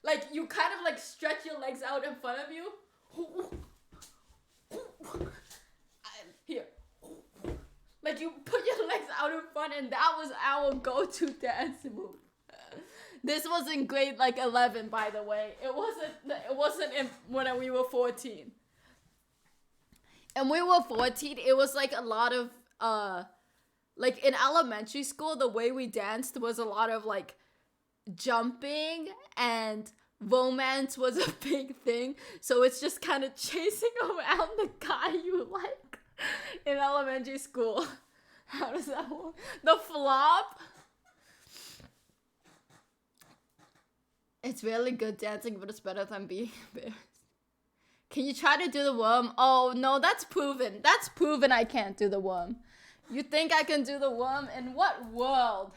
Like, you kind of, like, stretch your legs out in front of you. Here. Like, you put your legs out in front, and that was our go-to dance move. This was in grade, like, 11, by the way. It wasn't when we were 14. And we were 14, it was, like, a lot of, like, in elementary school, the way we danced was a lot of, like, jumping, and romance was a big thing. So it's just kind of chasing around the guy you like in elementary school. How does that work? The flop? It's really good dancing, but it's better than being embarrassed. Can you try to do the worm? Oh, no, that's proven. That's proven I can't do the worm. You think I can do the worm? In what world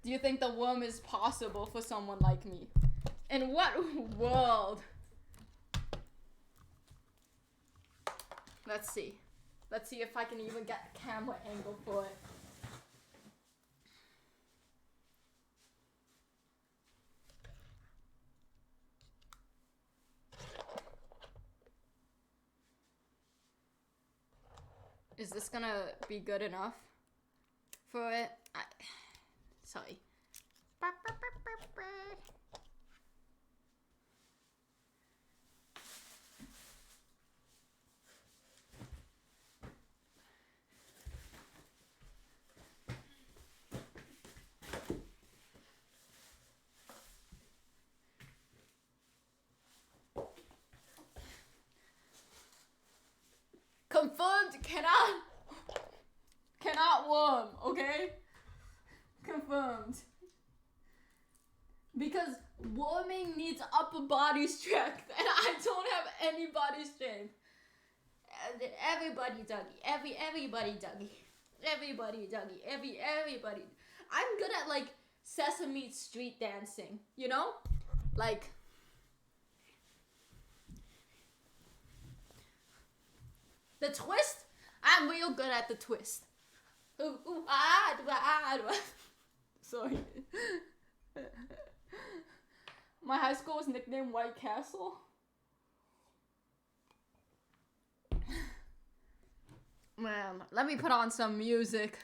do you think the worm is possible for someone like me? In what world? Let's see. Let's see if I can even get the camera angle for it. Is this gonna be good enough for it? Sorry. Confirmed, cannot worm, okay? Confirmed. Because worming needs upper body strength, and I don't have any body strength. Everybody Dougie, everybody Dougie, everybody. I'm good at, like, Sesame Street dancing, you know? Like, the twist, I'm real good at the twist. Sorry. My high school was nicknamed White Castle. Man, let me put on some music.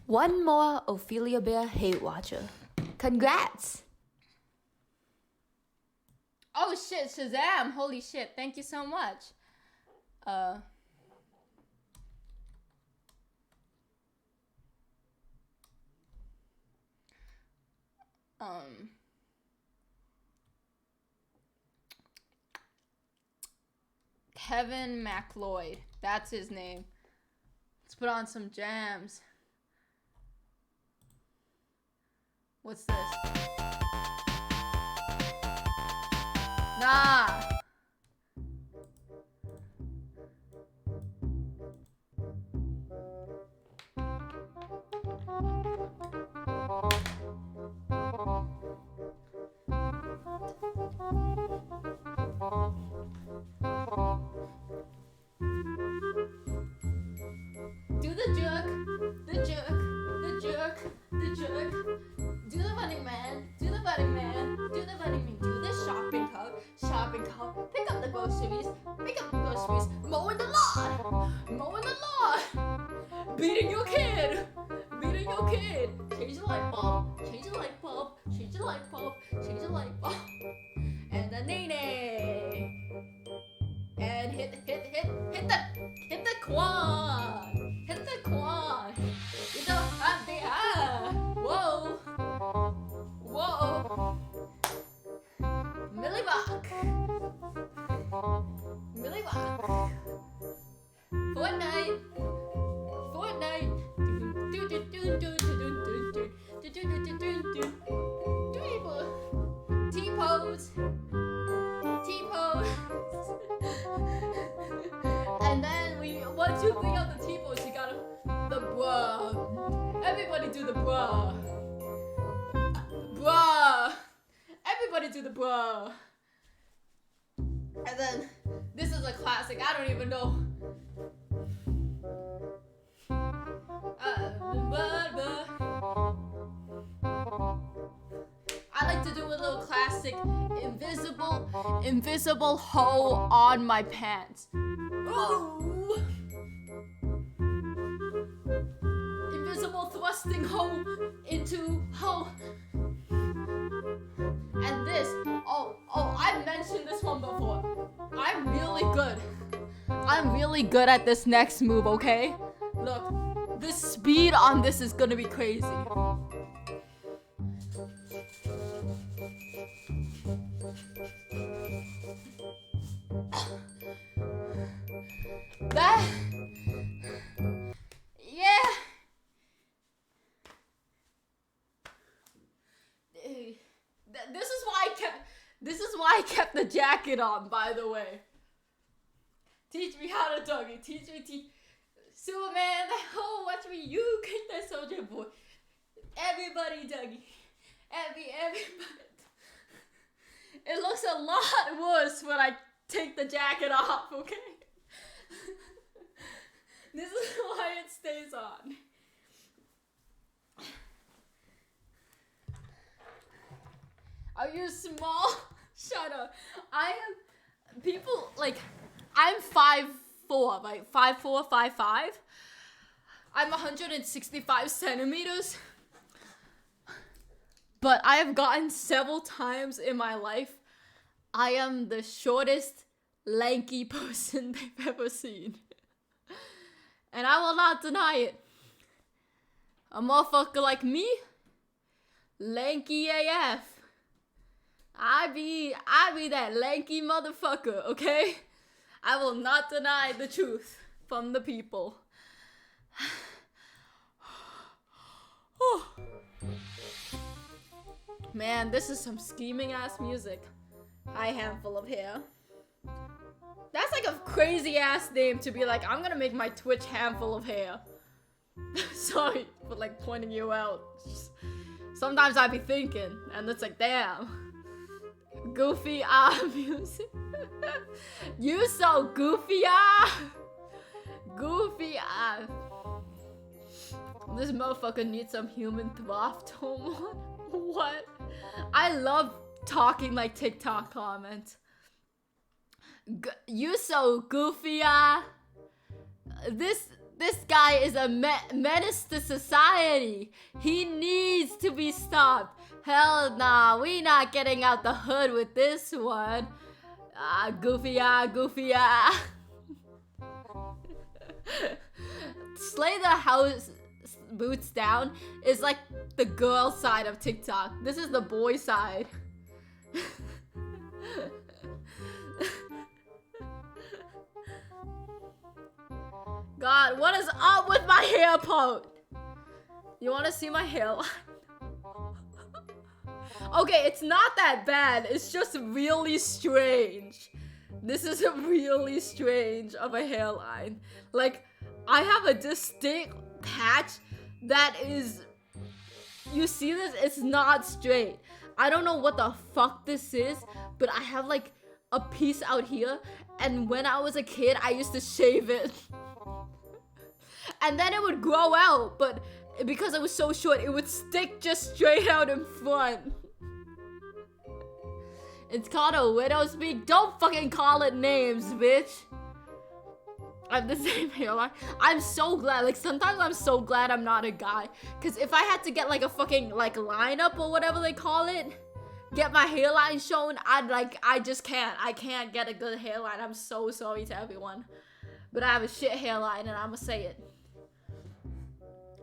One more Ofelia Bear hate watcher. Congrats! Oh shit, Shazam! Holy shit, thank you so much. Kevin MacLeod. That's his name. Let's put on some jams. What's this? Nah. Do the jerk, the jerk, the jerk, the jerk. Do the running man, do the running man, do the running man. Do the shopping cart, pick up the groceries, mowing the lawn, beating your kid, change the light bulb, and the nene, and hit the quad, you know, whoa, Millie Rock, Fortnite, T-pose, and then once you bring out the T-pose, you gotta, the bruh, everybody do the bruh, everybody do the bruh, and then, this is a classic, I don't even know. I like to do a little classic invisible hoe on my pants. Ooh. Invisible thrusting hoe into hoe. And this, oh, I've mentioned this one before. I'm really good at this next move, okay? Look, the speed on this is gonna be crazy. That, yeah. This is why I kept the jacket on, by the way. Teach me how to doggy. Teach. Superman, oh, watch me. You kick that soldier boy. Everybody, Dougie. Everybody. It looks a lot worse when I take the jacket off, okay? This is why it stays on. Are you small? Shut up. I'm 5'4", right? 5'4", 5'5". I'm 165 centimeters. But I have gotten several times in my life, I am the shortest, lanky person they've ever seen. And I will not deny it. A motherfucker like me, lanky AF. I be that lanky motherfucker, okay? I will not deny the truth from the people. Man, this is some scheming ass music. Hi, handful of hair. That's like a crazy ass name to be like, I'm gonna make my Twitch handful of hair. Sorry for like pointing you out. Sometimes I be thinking, and it's like, damn. Goofy music. You so goofy Goofy This motherfucker needs some human throft hormone. What? I love talking like TikTok comments. You so goofy This guy is a menace to society. He needs to be stopped. Hell nah, we not getting out the hood with this one. Goofy. Slay the house boots down is like the girl side of TikTok. This is the boy side. God, what is up with my hair part? You wanna see my hairline? Okay, it's not that bad. It's just really strange. This is a really strange of a hairline. Like, I have a distinct patch that is... You see this? It's not straight. I don't know what the fuck this is, but I have like a piece out here. And when I was a kid, I used to shave it. And then it would grow out, but because it was so short, it would stick just straight out in front. It's called a widow's peak. Don't fucking call it names, bitch. I have the same hairline. I'm so glad. Like, sometimes I'm so glad I'm not a guy. Because if I had to get, like, a fucking, like, lineup or whatever they call it, get my hairline shown, I just can't. I can't get a good hairline. I'm so sorry to everyone. But I have a shit hairline, and I'ma say it.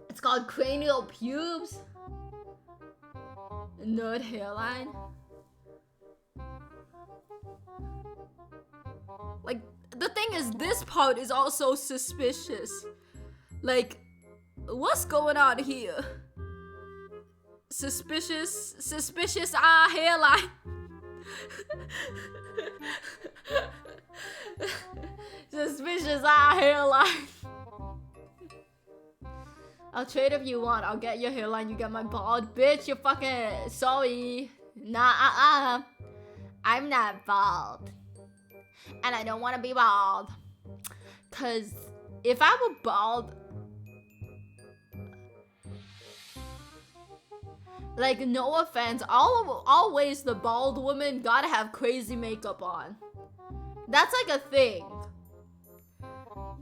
It's called cranial pubes. Nerd hairline. Like, the thing is, this part is also suspicious. Like, what's going on here? Suspicious hairline. Suspicious hairline. I'll trade if you want. I'll get your hairline, you get my bald. Bitch, you're fucking... Sorry. Nah, I'm not bald. And I don't want to be bald. Cause if I were bald... Like, no offense. Always the bald woman gotta have crazy makeup on. That's like a thing.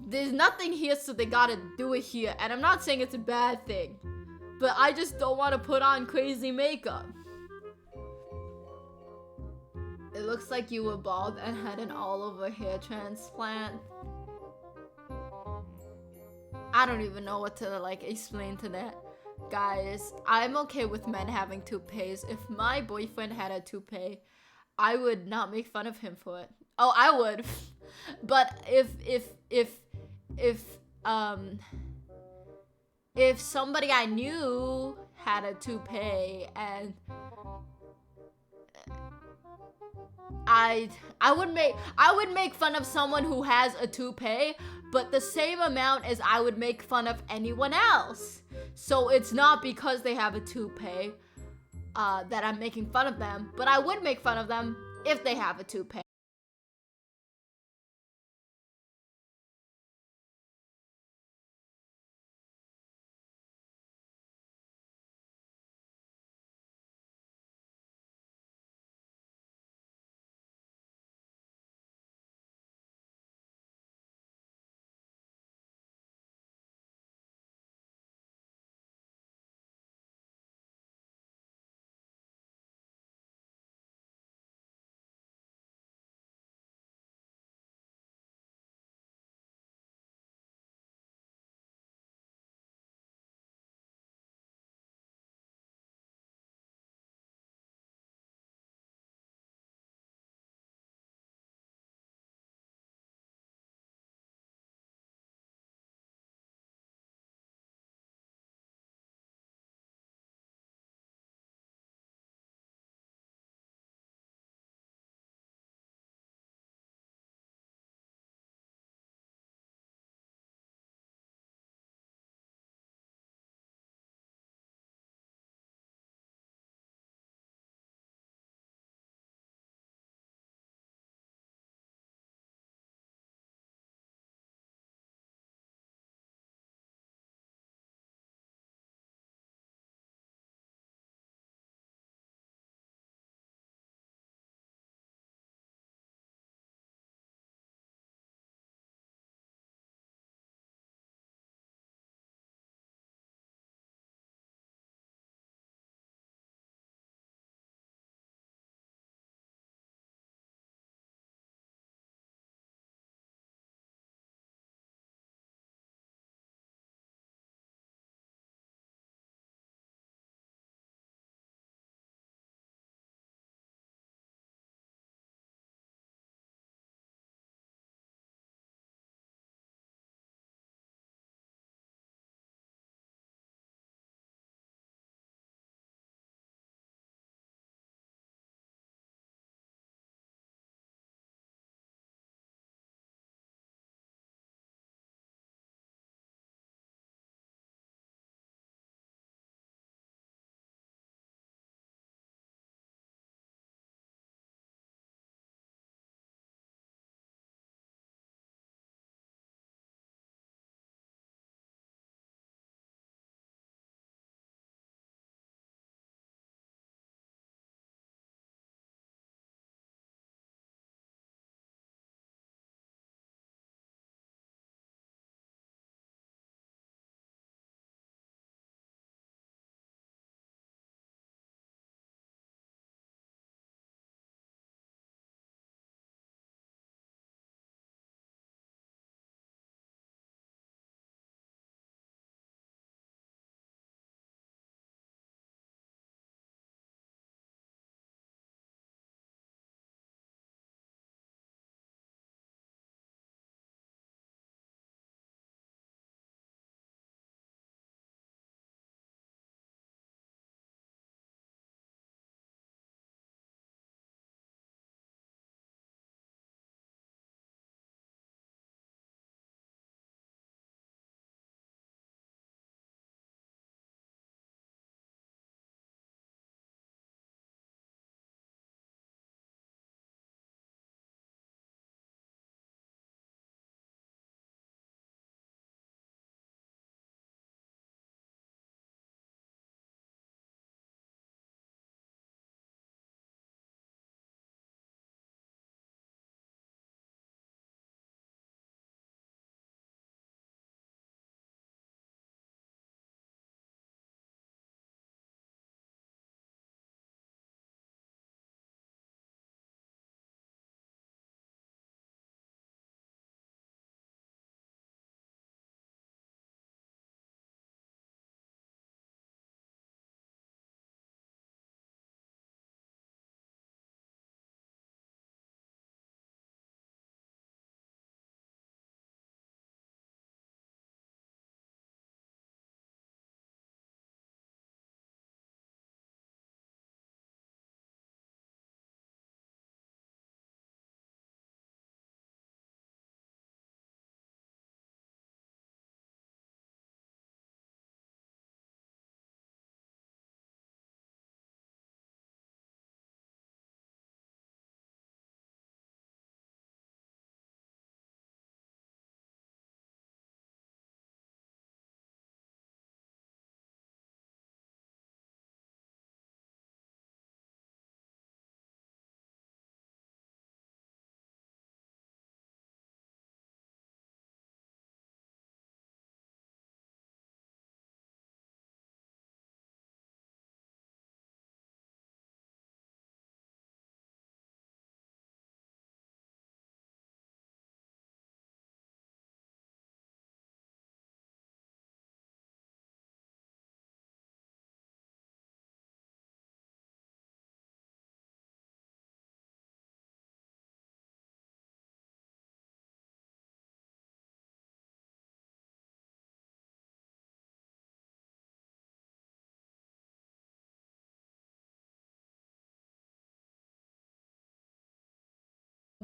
There's nothing here, so they gotta do it here. And I'm not saying it's a bad thing. But I just don't want to put on crazy makeup. It looks like you were bald and had an all-over hair transplant. I don't even know what to, like, explain to that. Guys, I'm okay with men having toupees. If my boyfriend had a toupee, I would not make fun of him for it. Oh, I would. But if somebody I knew had a toupee and I would make fun of someone who has a toupee, but the same amount as I would make fun of anyone else. So it's not because they have a toupee that I'm making fun of them, but I would make fun of them if they have a toupee.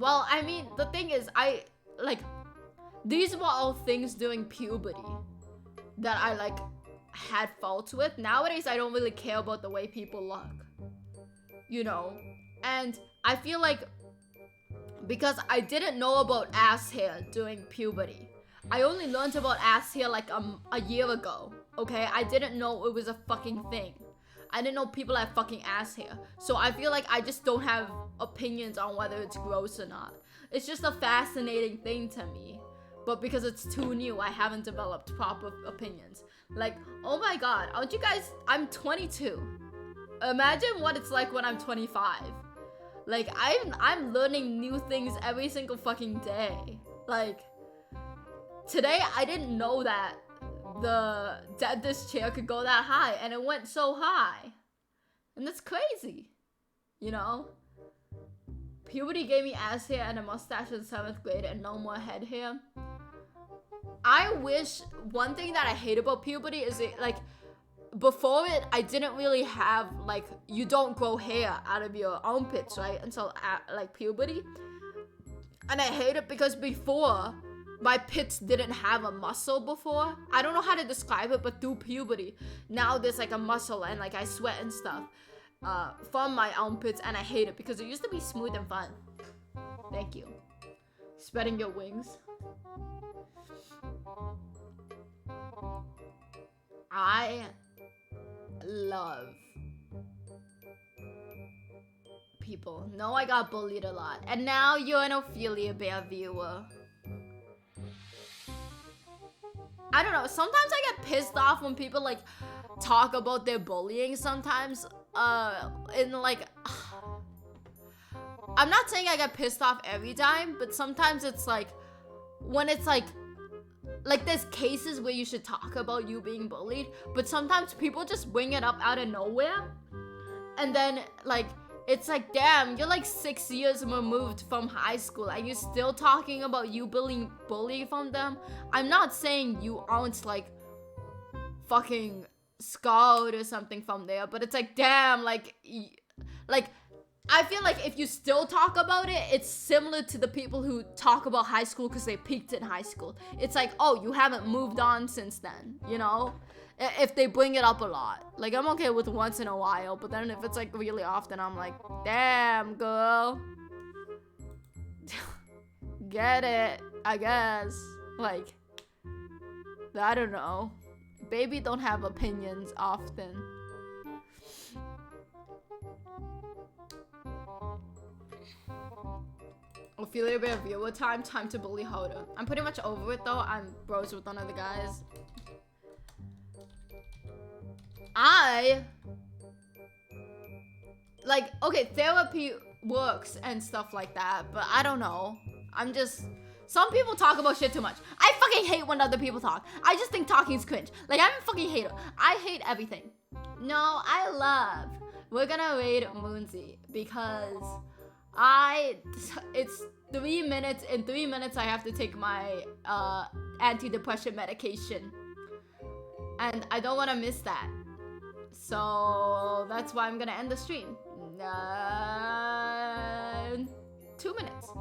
Well, I mean, the thing is, these were all things during puberty that I, like, had faults with. Nowadays, I don't really care about the way people look. You know? And I feel like because I didn't know about ass hair during puberty. I only learned about ass hair like a year ago, okay? I didn't know it was a fucking thing. I didn't know people had fucking ass hair. So I feel like I just don't have opinions on whether it's gross or not. It's just a fascinating thing to me. But because it's too new, I haven't developed proper opinions. Like, oh my god, aren't you guys, I'm 22. Imagine what it's like when I'm 25. Like, I'm learning new things every single fucking day. Like, today I didn't know that the dentist chair could go that high, and it went so high. And that's crazy, you know? Puberty gave me ass hair and a mustache in 7th grade and no more head hair. I wish, one thing that I hate about puberty is it, like, before it, I didn't really have, like, you don't grow hair out of your armpits, right? Until, like, puberty. And I hate it because before, my pits didn't have a muscle before. I don't know how to describe it, but through puberty, now there's, like, a muscle and, like, I sweat and stuff from my armpits, and I hate it because it used to be smooth and fun. Thank you. Spreading your wings. I love people. No, I got bullied a lot. And now you're an Ofelia Bear viewer. I don't know. Sometimes I get pissed off when people, like, talk about their bullying sometimes. In, like... I'm not saying I get pissed off every time, but sometimes it's, like... When it's, like, there's cases where you should talk about you being bullied, but sometimes people just bring it up out of nowhere. And then, like, it's like, damn, you're like 6 years removed from high school and you're still talking about you being bullied from them. I'm not saying you aren't, like, fucking scarred or something from there, but it's like, damn, like, I feel like if you still talk about it, it's similar to the people who talk about high school because they peaked in high school. It's like, oh, you haven't moved on since then, you know? If they bring it up a lot. Like, I'm okay with once in a while, but then if it's, like, really often, I'm like, damn, girl. Get it, I guess. Like, I don't know. Baby don't have opinions often. Ofelia Bear viewer time to bully Hoda. I'm pretty much over it though. I'm bros with one of the guys. Okay, therapy works and stuff like that, but I don't know. I'm just, some people talk about shit too much. I fucking hate when other people talk. I just think talking's cringe. Like, I'm a fucking hater. I hate everything. No, we're gonna raid Moonsy because it's 3 minutes. In 3 minutes, I have to take my antidepressant medication. And I don't want to miss that. So that's why I'm gonna end the stream. 2 minutes.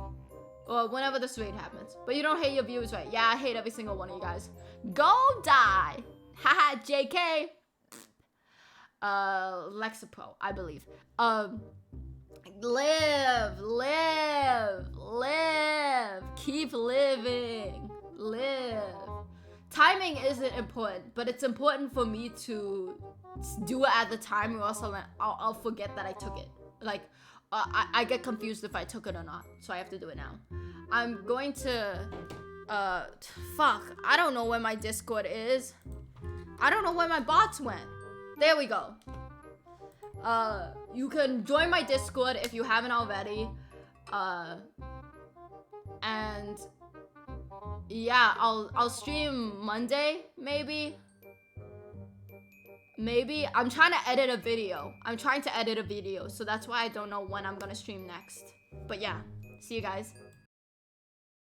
Or whenever this raid happens. But you don't hate your viewers, right? Yeah, I hate every single one of you guys. Go die! Haha, JK! Lexapro, I believe. Live! Keep living. Live. Timing isn't important, but it's important for me to do it at the time, or else I'll forget that I took it. Like, I get confused if I took it or not, so I have to do it now. I'm going to, fuck, I don't know where my Discord is. I don't know where my bots went. There we go. You can join my Discord if you haven't already. And yeah, I'll stream Monday, maybe. I'm trying to edit a video. So that's why I don't know when I'm gonna stream next. But yeah, see you guys.